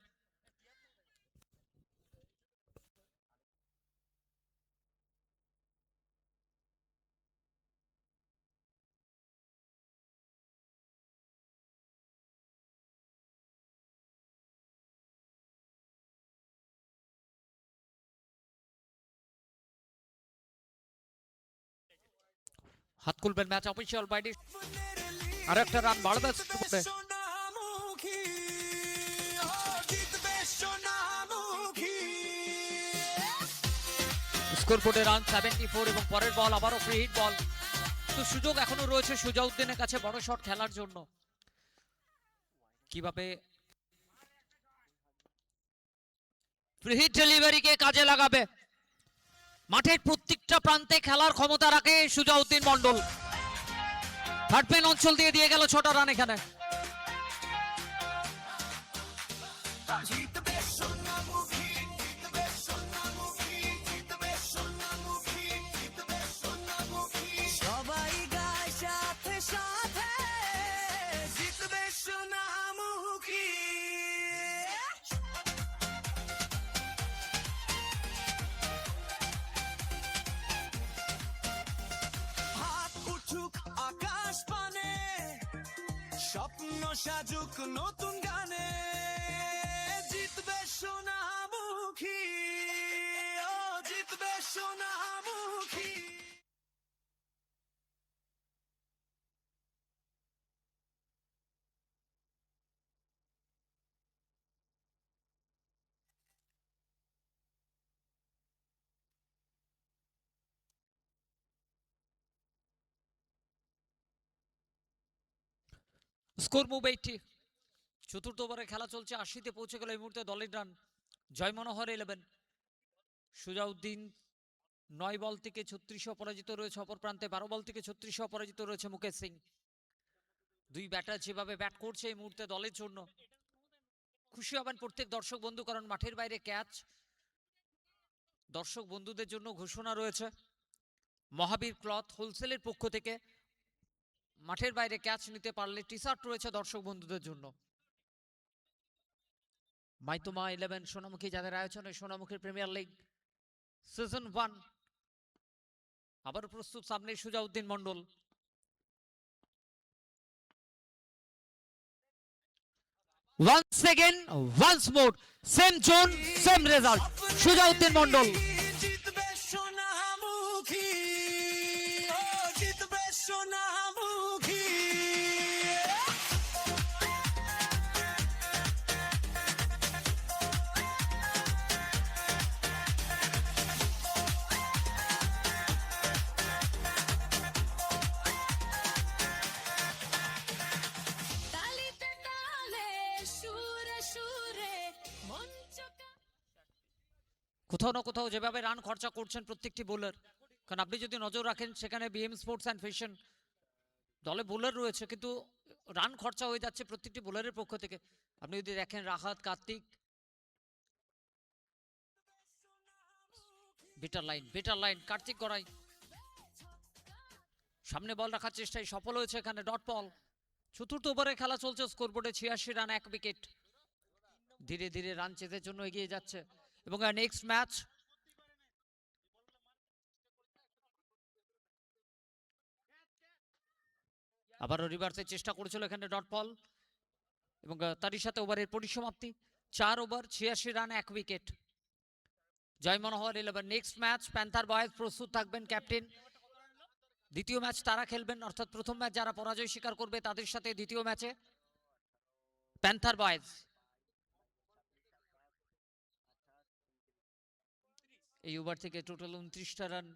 A: হাত খুলবেন ম্যাচ অফিসিয়াল বাইডি। আর একটা রান বাড়বে স্কোরবোর্ডে।
B: সোনামুখী ও জিতবে সোনামুখী
A: স্কোরবোর্ডে রান 74 এবং পরের বল আবারও ফ্রি হিট বল। তো সুযোগ এখনো রয়েছে সুজাউদ্দিনের কাছে বড় শট খেলার জন্য। কিভাবে ফ্রি হিট ডেলিভারিকে কাজে লাগাবে। মাঠের প্রত্যেকটা প্রান্তে খেলার ক্ষমতা রাখে সুজাউদ্দিন মন্ডল। থার্ড ম্যান অঞ্চল দিয়ে গেল 6টা রান এখানে।
B: জিতবে সোনামুখী জিতবে সোনামুখী জিতবে সোনামুখী জিতবে সোনামুখী সবাই গায় সাথে সাথে জিতবে সোনামুখী হাত উঠুক আকাশ পানে স্বপ্ন সাজুক নতুন গানে জিতবে সোনামুখী ও জিতবে সোনামুখী
A: স্কোর মুভ 80। চতুর্থ ওভারে খেলা চলছে। 80-তে পৌঁছে গেল এই মুহূর্তে দলের রান। জয় মনোহর 11। সুজাউদ্দিন 9 বল থেকে 36 অপরাজিত রয়েছে। অপর প্রান্তে 12 বল থেকে 36 অপরাজিত রয়েছে মুকেশ সিং। দুই ব্যাটার যেভাবে ব্যাট করছে এই মুহূর্তে দলের জন্য, খুশি হবেন প্রত্যেক দর্শক বন্ধু, কারণ মাঠের বাইরে ক্যাচ। দর্শক বন্ধুদের জন্য ঘোষণা রয়েছে মহাবীর ক্লথ হোলসেলের পক্ষ থেকে। মাঠের বাইরে ক্যাচ নিতে পারলে টি শার্ট রয়েছে দর্শক বন্ধুদের জন্য। মাইতোমা 11 সোনামুখী যাদের আয়োজনে সোনামুখীর প্রিমিয়ার লিগ সিজন 1 আবার প্রস্তুত সামনে Sujauddin Mondal. Once again, once more, same zone, same result. Sujauddin Mondal.
C: সুরে মন চোখা
A: কোথাও না কোথাও যেভাবে রান খরচা করছেন প্রত্যেকটি বোলার, কারণ আপনি যদি নজর রাখেন সেখানে বিএম স্পোর্টস অ্যান্ড ফ্যাশন দলে বোলার রয়েছে, কিন্তু রান খরচা হয়ে যাচ্ছে প্রত্যেকটি বোলারের পক্ষ থেকে। আপনি যদি দেখেন রাহাত, কার্তিক, বেটার লাইন কার্তিক গড়াই সামনে বল রাখার চেষ্টায় সফল হয়েছে এখানে ডট বল। চতুর্থ ওভারে খেলা চলছে, স্কোরবোর্ডে 86 রান 1 উইকেট। ধীরে ধীরে রান চেজের জন্য এগিয়ে যাচ্ছে এবং নেক্সট ম্যাচ আবারও রিভার্সের চেষ্টা করেছিল এখানে ডট বল এবং তারই সাথে ওভারের পরিসমাপ্তি। 4 ওভার 86 রান 1 উইকেট। জয় Manohar 11। Next match panther boys প্রস্তুত থাকবেন ক্যাপ্টেন। দ্বিতীয় ম্যাচ তারা খেলবেন, অর্থাৎ প্রথম ম্যাচ যারা পরাজয় স্বীকার করবে তাদের সাথে দ্বিতীয় ম্যাচে প্যান্থার বয়েজ। এই ওভার থেকে টোটাল 29টা রান,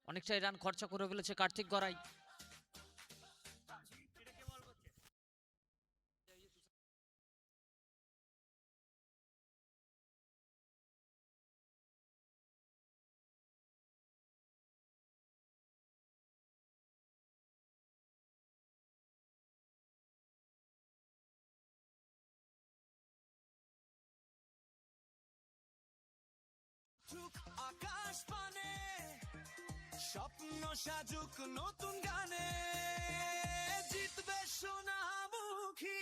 A: অনেকটাই রান খরচা করে ফেলেছে কার্তিক গড়াই।
B: চুক আকাশ পানে স্বপ্ন সাজুক নতুন গানে জিতবে সোনামুখী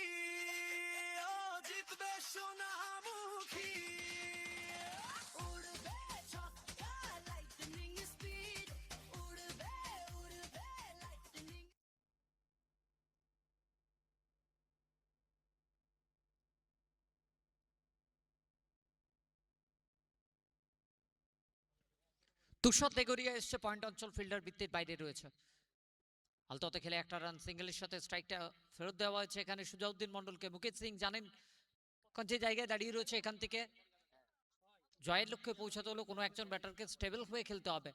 B: ও জিতবে সোনামুখী
C: উড়বে ছক্কা লাইটনিং স্পিড উড়বে লাইটনিং
A: তুষার দেগরিয়া এসছে পয়েন্ট অঞ্চল, ফিল্ডার বৃত্তির বাইরে রয়েছে। আলতোতে খেলে একটা রান, সিঙ্গেলের সাথে স্ট্রাইকটা ফেরত দেওয়া হয়েছে এখানে সুজাউদ্দিন মন্ডলকে। মুকেশ সিং জানেন যে জায়গায় দাঁড়িয়ে রয়েছে এখান থেকে জয়ের লক্ষ্যে পৌঁছাতে হলো কোনো একজন ব্যাটারকে স্টেবল হয়ে খেলতে হবে,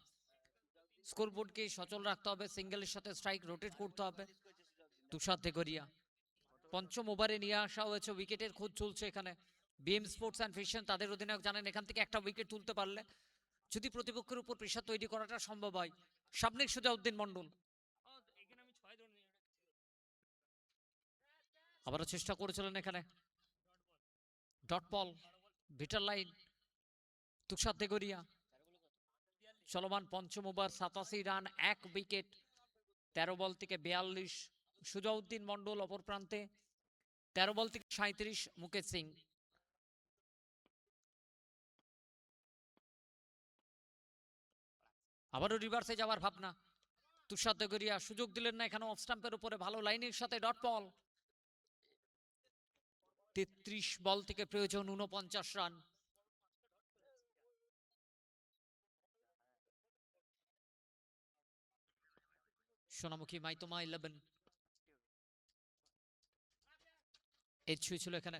A: স্কোরবোর্ডকে সচল রাখতে হবে, সিঙ্গেলের সাথে স্ট্রাইক রোটেট করতে হবে। তুষার দেগরিয়া পঞ্চম ওভারে নিয়ে আসা হয়েছে, উইকেটের খোঁজ চলছে এখানে। বিএম স্পোর্টস অ্যান্ড ফ্যাশন তাদের অধিনায়ক জানেন এখান থেকে একটা উইকেট তুলতে পারলে যদি প্রতিপক্ষের উপর প্রেশার তৈরি করাটা সম্ভব হয়। সামনে সুজাউদ্দিন মন্ডল আবারও চেষ্টা করেছিলেন এখানে ডট বল, বিটার লাইন। তুষার দেগরিয়া চলমান পঞ্চম ওভার 87 রান 1 উইকেট, 13 বল থেকে 42। সুজাউদ্দিন মন্ডল অপর প্রান্তে 13 বল থেকে 37 মুকেশ সিং। আবারও রিভার্সে যাওয়ার ভাবনা, তুষার দেগরিয়া সুযোগ দিলেন না এখানে অফ স্টাম্পের উপরে ভালো লাইনের সাথে ডট বল। 33 বল থেকে প্রয়োজন 49 রান। সোনামুখী মাইতোমা 11 এজ ছিল এখানে।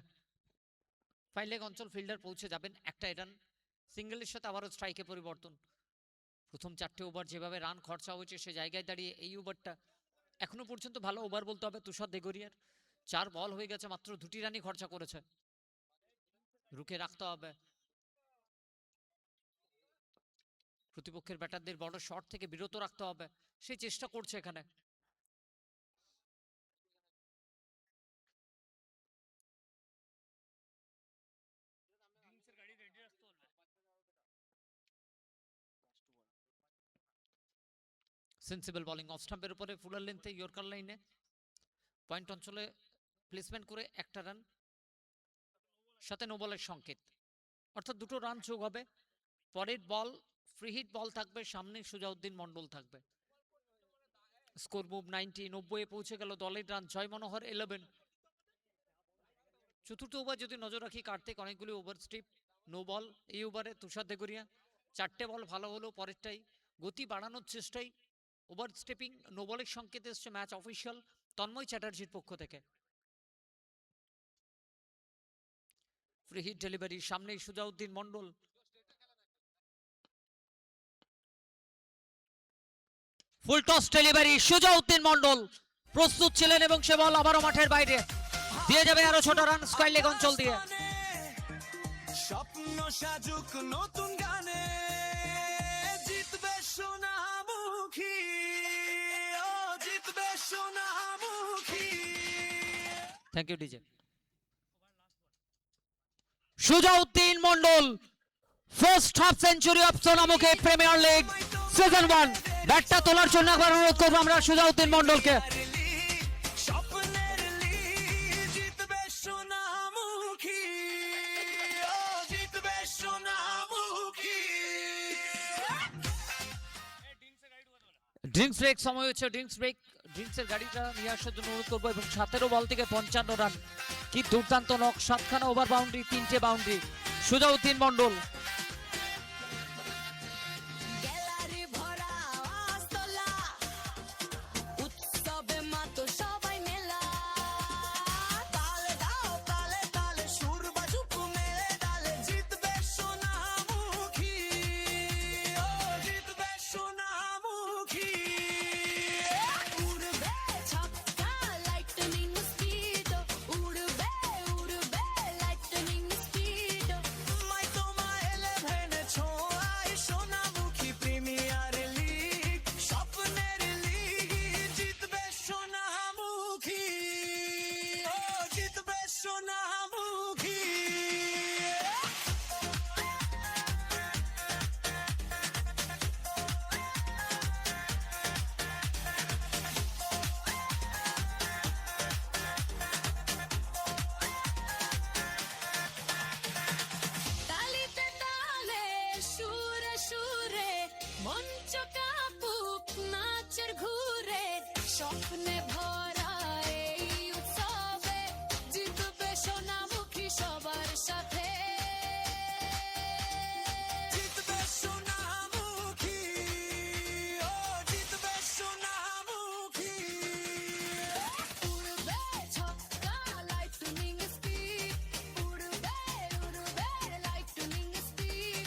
A: 5 লেগ অঞ্চল, ফিল্ডার পৌঁছে যাবেন একটা রান, সিঙ্গেলের সাথে আবারও স্ট্রাইকে পরিবর্তন। প্রথম 4টে ওভার যেভাবে রান খরচা হয়েছে সে জায়গায় দাঁড়িয়ে এই ওভারটা এখনো পর্যন্ত ভালো ওভার বলতে হবে তুষার দেগরিয়ার। 4 বল হয়ে গেছে, মাত্র 2টি রানই খরচা করেছে, রুখে রাখতে হবে। প্রতিপক্ষের ব্যাটারদের বড় শট থেকে বিরত রাখতে হবে, সেই চেষ্টা করছে এখানে। সেন্সিবল বোলিং, অফ স্টাম্পের উপরে ফুলার লেন্থে ইয়র্কার লাইনে পয়েন্ট অঞ্চলে প্লেসমেন্ট করে একটা রান, সাথে নো বলের সংকেত, অর্থাৎ 2টো রান যোগ হবে। পরের বল ফ্রি হিট বল থাকবে, সামনে সুজাউদ্দিন মন্ডল থাকবে। স্কোর মুভ 90 পৌঁছে গেল দলের রান। জয় মনোহর 11। চতুর্থ ওভার যদি নজর রাখি কার্তিক অনেকগুলি ওভার স্ট্রিপ, নো বল। এই ওভারে তুষার দেগরিয়া 4টে বল ভালো হলো, পরেরটাই গতি বাড়ানোর চেষ্টাই ওভার স্টেপিং, নো বলের সংকেত এসছে ম্যাচ অফিসিয়াল তন্ময় চ্যাটার্জির পক্ষ থেকে। ফ্রি হিট ডেলিভারি, সামনেই সুজাউদ্দিন মন্ডল। ফুল টস ডেলিভারি, সুজাউদ্দিন মন্ডল প্রস্তুত ছিলেন এবং সে বল আবারও মাঠের বাইরে দিয়ে যাবে আরো ছোট রান স্কয়ার লেগ অঞ্চল দিয়ে।
B: স্বপ্ন সাজুক নতুন গানে জিতবে সোনামুখী ও জিতবে Sonamukhi
A: thank you DJ. Sujauddin Mondal first half century of Sonamukhi premier league season 1। ব্যাটটা তোলার জন্য একবার অনুরোধ করবো আমরা সুজাউদ্দিন মন্ডলকে।
B: স্বপ্নের লিগ জিতবে সোনামুখী ও জিতবে সোনামুখী
A: ড্রিঙ্কস ব্রেক সময় হচ্ছে, ড্রিঙ্কস ব্রেক। ড্রিঙ্কসের গাড়িটা নিয়ে আসার জন্য অনুরোধ করবো। এবং 17 বল থেকে 55 রান, কি দুর্দান্ত নক, 7খানা ওভার বাউন্ডারি, 3টে বাউন্ডারি সুজাউদ্দিন মন্ডল।
C: গ্যালারি ভরা আস্তলা উৎসবে মাতো সবাই মেলা
B: তালে দাও তালে তালে সুর বাজুক মেলে তালে জিতবে সোনামুখী ও জিতবে সোনামুখী
C: উড়বে ছক্কা লাইটনিং স্পিড উড়বে উড়বে লাইটনিং স্পিড
B: মাই তোমা 11 ছোঁয়ায় সোনামুখী প্রিমিয়ার লিগ স্বপ্নের লিগ জিতবে সোনামুখী ও জিতবে সোনামুখী
C: তালিতে তালে সুরে সুরে মঞ্চ কাঁপুক নাচের ঘুরে স্বপ্নে ভরা এই উৎসবে জিতবে সোনামুখী সবার সাথে
B: জিতবে সোনামুখী ও জিতবে সোনামুখী
C: উড়বে ছক্কা লাইটনিং স্পিড উড়বে উড়বে লাইটনিং স্পিড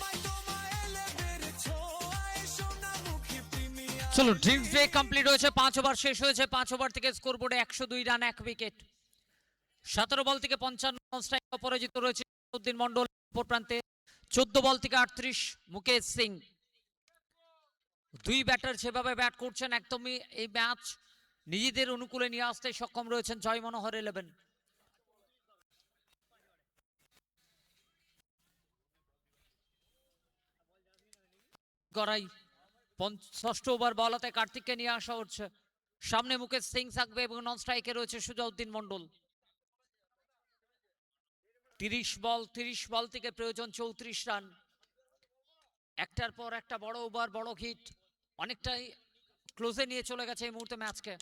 B: মাই তোমা 11 ছোঁয়ায় সোনামুখী প্রিমিয়ার
A: চলো, ড্রিঙ্কস ব্রেক কমপ্লিট হয়েছে, 5 ওভার শেষ হয়েছে। 5 ওভার থেকে স্কোর বোর্ডে 102 রান, 1 উইকেট। 17 বল থেকে 55 স্ট্রাইক অপরাজিত রয়েছে সুজাউদ্দিন মন্ডল। অপর প্রান্তে 14 বল থেকে 38 মুকেশ সিং। দুই ব্যাটার যেভাবে ব্যাট করছেন, একদমই এই ম্যাচ নিজেদের অনুকূলে নিয়ে আসতে সক্ষম রয়েছেন জয় মনোহর 11। করাই ষষ্ঠ ওভার বল হাতে কার্তিককে নিয়ে আসা হচ্ছে। সামনে মুকেশ সিং থাকবে এবং নন স্ট্রাইকে রয়েছে সুজাউদ্দিন মন্ডল। 30 বল থেকে প্রয়োজন 34 রান। একটার পর একটা বড় ওভার, বড় হিট, অনেকটাই ক্লোজে নিয়ে চলে গেছে এই মুহূর্তে ম্যাচকে।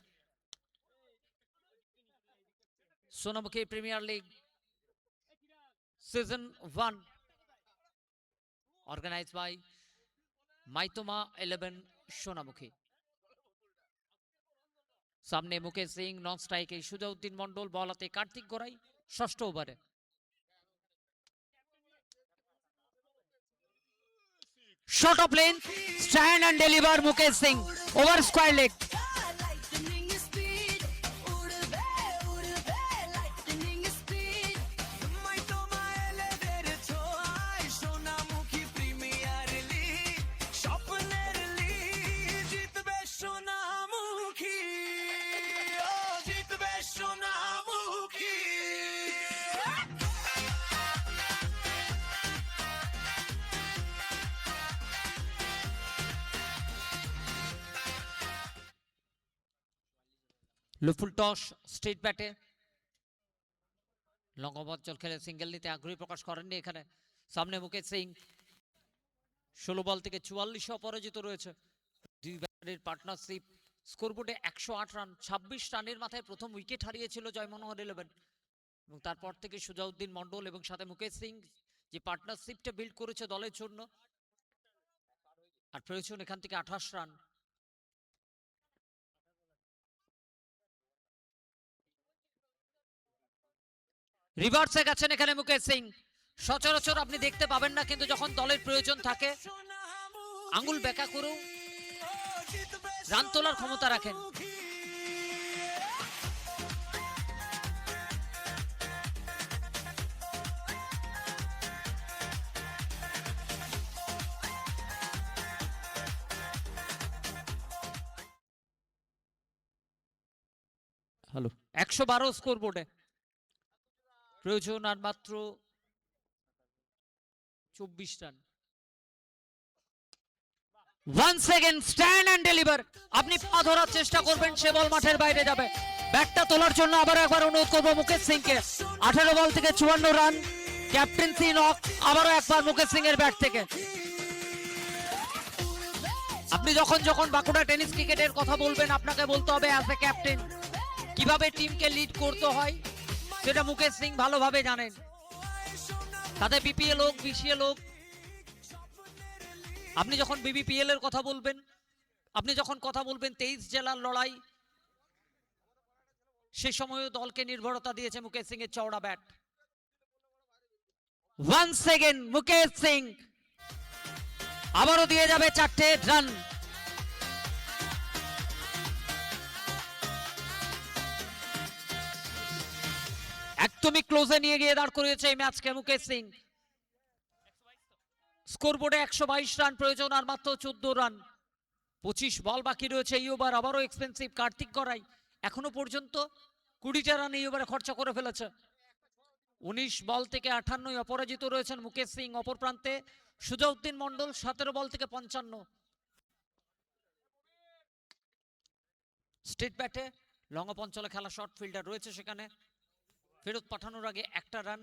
A: Sonamukhi premier league season 1 organised by Maitoma 11 Sonamukhi. সামনে মুকেশ সিং, নন স্ট্রাইকে সুজাউদ্দিন মন্ডল, বল হাতে কার্তিক গোড়াই ষষ্ঠ ওভারে। Short of length, stand and deliver Mukesh Singh, over square leg.
C: Lightning speed উড়বে উড়বে লাইটনিং স্পিড
B: মাই তোমা 11 ছোঁয়ায় সোনামুখী প্রিমিয়ার লিগ স্বপ্নের লিগ জিতবে সোনামুখী ও জিতবে সোনামুখী
A: লুফুল টস স্ট্রেট ব্যাটে লং ওভার চল খেলে সিঙ্গেল নিতে আগ্রহী প্রকাশ করেননি এখানে। সামনে মুকেশ সিং 16 বল থেকে 44 অপরাজিত রয়েছে। দুই ব্যাটারের পার্টনারশিপ, স্কোরবোর্ডে 108 রান। 26 রানের মাথায় প্রথম উইকেট হারিয়েছিল জয় মনোহর 11 এবং তারপর থেকে সুজাউদ্দিন মন্ডল এবং সাথে মুকেশ সিং যে পার্টনারশিপটা বিল্ড করেছে দলের জন্য, আর প্রয়োজন এখান থেকে 28 রান। রিভার্সে গেছেন এখানে মুকেশ সিং। সচরাচর আপনি দেখতে পাবেন না, কিন্তু যখন দলের প্রয়োজন থাকে আঙুল বেঁকা করেও রান তোলার ক্ষমতা রাখেন। হ্যালো 112 স্কোর বোর্ডে, প্রয়োজন আর মাত্র 24 run. 1 second, stand and deliver. আপনি পা ধরার চেষ্টা করবেন, সে বল মাঠের বাইরে যাবে। ব্যাটটা তোলার জন্য আবার একবার অনুরোধ করবো মুকেশ সিংকে। 18 বল থেকে 54 রান, ক্যাপ্টেন্সি নক আবারও একবার মুকেশ সিং এর ব্যাট থেকে। আপনি যখন যখন বাঁকুড়া টেনিস ক্রিকেটের কথা বলবেন, আপনাকে বলতে হবে অ্যাজ এ ক্যাপ্টেন কিভাবে টিমকে লিড করতে হয়, সেটা মুকেশ সিং ভালোভাবে জানেন। তাতে বিপিএল হোক বিসিএল হোক, আপনি যখন বিবিপিএল এর কথা বলবেন, আপনি যখন কথা বলবেন 23 জেলার লড়াই, সে সময়ও দলকে নির্ভরতা দিয়েছে মুকেশ সিং এর চওড়া ব্যাট। 1 সেকেন্ড, মুকেশ সিং আবারও দিয়ে যাবে 4টে রান। একদমই ক্লোজে নিয়ে গিয়ে দাঁড় করিয়েছে এই ম্যাচকে মুকেশ সিং। স্কোরবোর্ডে 122 রান প্রয়োজন আর মাত্র 14 রান। 25 বল বাকি রয়েছে এই ওভার। আবারও এক্সপেন্সিভ কার্তিক গড়াই এখনো পর্যন্ত 20টা রান এই ওভারে খরচা করে ফেলেছে। 19 বল থেকে 58 অপরাজিত রয়েছেন মুকেশ সিং। অপর প্রান্তে সুজাউদ্দিন মন্ডল 17 বল থেকে 55। স্ট্রেট ব্যাটে লং অফ অঞ্চলে খেলা শর্ট ফিল্ডার রয়েছে, সেখানে ফেরত পাঠানোর আগে একটা রান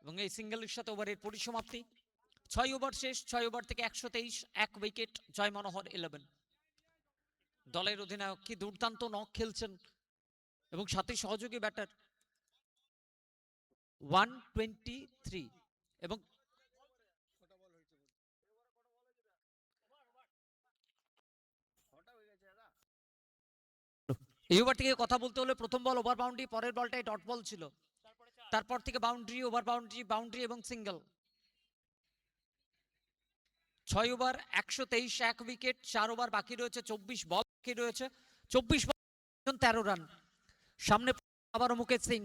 A: এবং এই সিঙ্গেলের সাথে ওভারের পরিসমাপ্তি। 6 ওভার শেষ, 6 ওভার থেকে 123, 1 উইকেট। জয় মনোহর 11। দলের অধিনায়ক কি দুর্দান্ত নক খেলছেন এবং সাথে সহযোগী ব্যাটার 123 এবং এই ওভার থেকে কথা বলতে হলে প্রথম বল ওভার বাউন্ডারি, পরের বলটাই ডট বল ছিল, তারপর থেকে বাউন্ডারি, ওভার বাউন্ডারি, বাউন্ডারি এবং সিঙ্গেল। 6 over 123, 1 wicket. 4 ওভার বাকি রয়েছে, 24 বল বাকি রয়েছে। 24 বল 13 রান। সামনে আবারও মুকেশ সিং।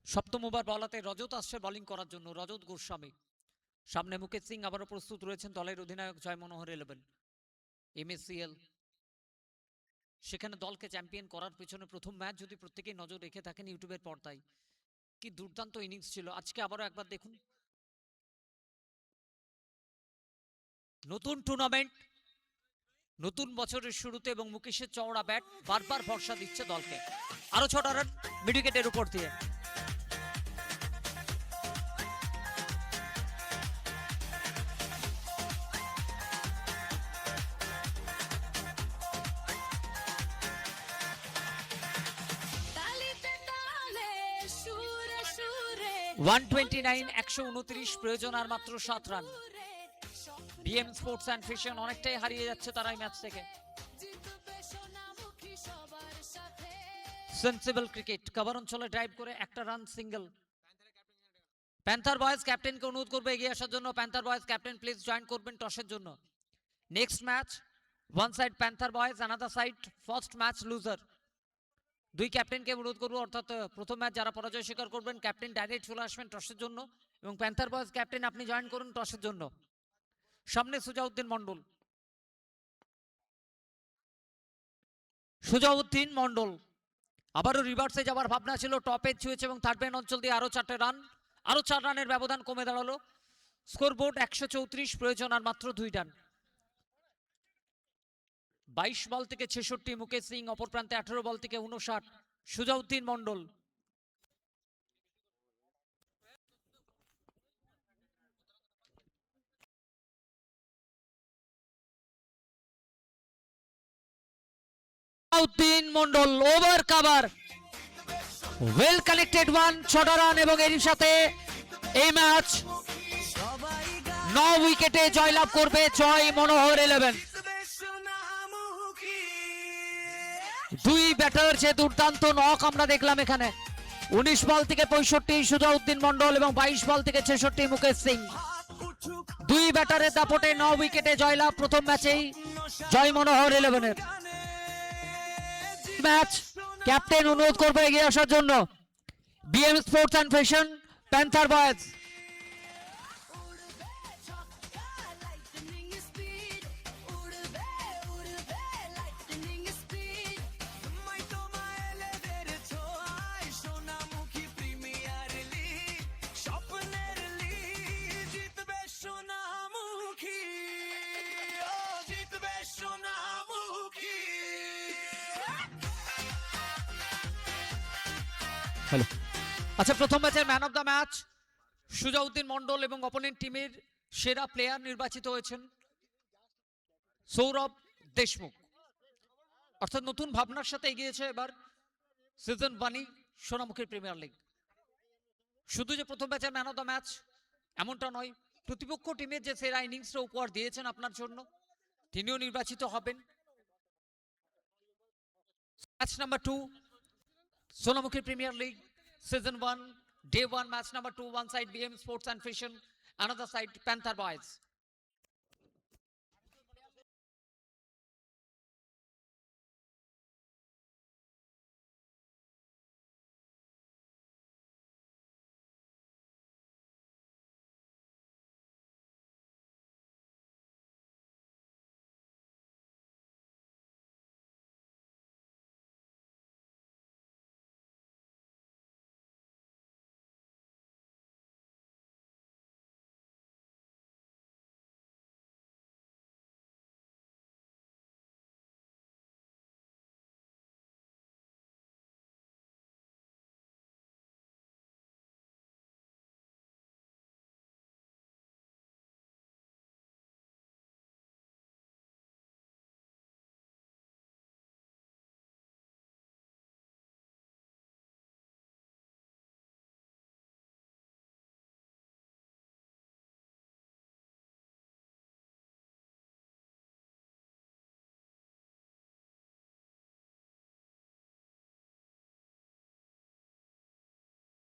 A: সপ্তম ওভার বলাতে রজত আসছে বোলিং করার জন্য, রজত গোস্বামী। সামনে মুকেশ সিং আবারও প্রস্তুত রয়েছেন দলের অধিনায়ক জয় মনোহর 11। MSCL সেখানে দলকে চ্যাম্পিয়ন করার পেছনে প্রথম ম্যাচ যদি প্রত্যেকেই নজর রেখে থাকেন ইউটিউবের পর্দায়, কি দুর্দান্ত ইনিংস ছিল। আজকে আবারও একবার দেখুন, নতুন টুর্নামেন্ট, নতুন বছরের শুরুতে এবং মুকেশের চওড়া ব্যাট বারবার ভরসা দিচ্ছে দলকে। আরো 6টা রান মিড উইকেটের উপর দিয়ে।
C: তালিতে তালে সুরে সুরে
A: 129, 129 প্রয়োজন আর মাত্র 7 run. DM sports and fission অনেকটাই হারিয়ে যাচ্ছে তারা এই ম্যাচ থেকে।
C: জিতবে সোনামুখী সবার সাথে।
A: সেন্সিবল ক্রিকেট, কভার অঞ্চলে ড্রাইভ করে একটা রান, সিঙ্গেল। প্যান্থার বয়েজ ক্যাপ্টেনকে অনুরোধ করবে এগিয়ে আসার জন্য। Panther boys captain please join করবেন টসের জন্য। Next match one side panther boys, another side first match loser. দুই ক্যাপ্টেনকে অনুরোধ করবো, অর্থাৎ প্রথম ম্যাচ যারা পরাজয় স্বীকার করবেন ক্যাপ্টেন ডাইরেক্ট চলে আসবেন টসের জন্য, এবং প্যান্থার বয়েজ ক্যাপ্টেন আপনি জয়েন করুন টসের জন্য। সামনে সুজাউদ্দিন মন্ডল। সুজাউদ্দিন মন্ডল আবারও রিভার্সে যাওয়ার ভাবনা ছিল, টপে ছুঁয়েছে এবং থার্ড ম্যান অঞ্চল দিয়ে আরো 4টে রান। আরো 4 রানের ব্যবধান কমে দাঁড়ালো। স্কোরবোর্ড 134, প্রয়োজন আর মাত্র 2 রান। 22 বল থেকে 66 মুকেশ সিং, অপর প্রান্তে 18 বল থেকে 59 Sujauddin Mondal. Sujauddin Mondal over cover, well collected one, 6টা রান এবং এর সাথে এই ম্যাচ 9 উইকেটে জয়লাভ করবে জয় মনোহর 11। দুই ব্যাটার যে দুর্দান্ত নক আমরা দেখলাম এখানে, 19 বল থেকে 65 সুজাউদ্দিন মন্ডল এবং 22 বল থেকে 66 মুকেশ সিং। দুই ব্যাটারের দাপটে 9 উইকেটে জয়লাভ প্রথম ম্যাচেই জয় মনোহর 11-এর। ম্যাচ ক্যাপ্টেন অনুরোধ করবে এগিয়ে আসার জন্য। BM sports and fashion, panther boys.
C: উড়বে ছক্কা লাইটনিং স্পিড, উড়বে উড়বে লাইটনিং স্পিড।
B: তোমায় তোমায় এলেদের ছোঁয়ায় সোনামুখী প্রিমিয়ার লিগ, স্বপ্নের লিগ জিতবে সোনামুখী, ও জিতবে সোনামুখী।
A: হ্যালো। আচ্ছা, প্রথম ম্যাচের man of the match Sujauddin Mondal এবং অপোনেন্ট টিমের সেরা প্লেয়ার নির্বাচিত হয়েছেন সৌরভ দেশমুখ। অর্থাৎ নতুন ভাবনার সাথে এগিয়েছে এবার সিজন 1 সোনামুখীর প্রিমিয়ার লিগ। শুধু যে প্রথম ম্যাচের ম্যান অফ দ্য ম্যাচ এমনটা নয়, প্রতিপক্ষ টিমের যে সেরা ইনিংসটা উপহার দিয়েছেন আপনার জন্য তিনিও নির্বাচিত হবেন। Match number 2 Sonamukhi premier league season 1 day 1 match number 2, one side BM Sports and Fashion, another side Panther Boys।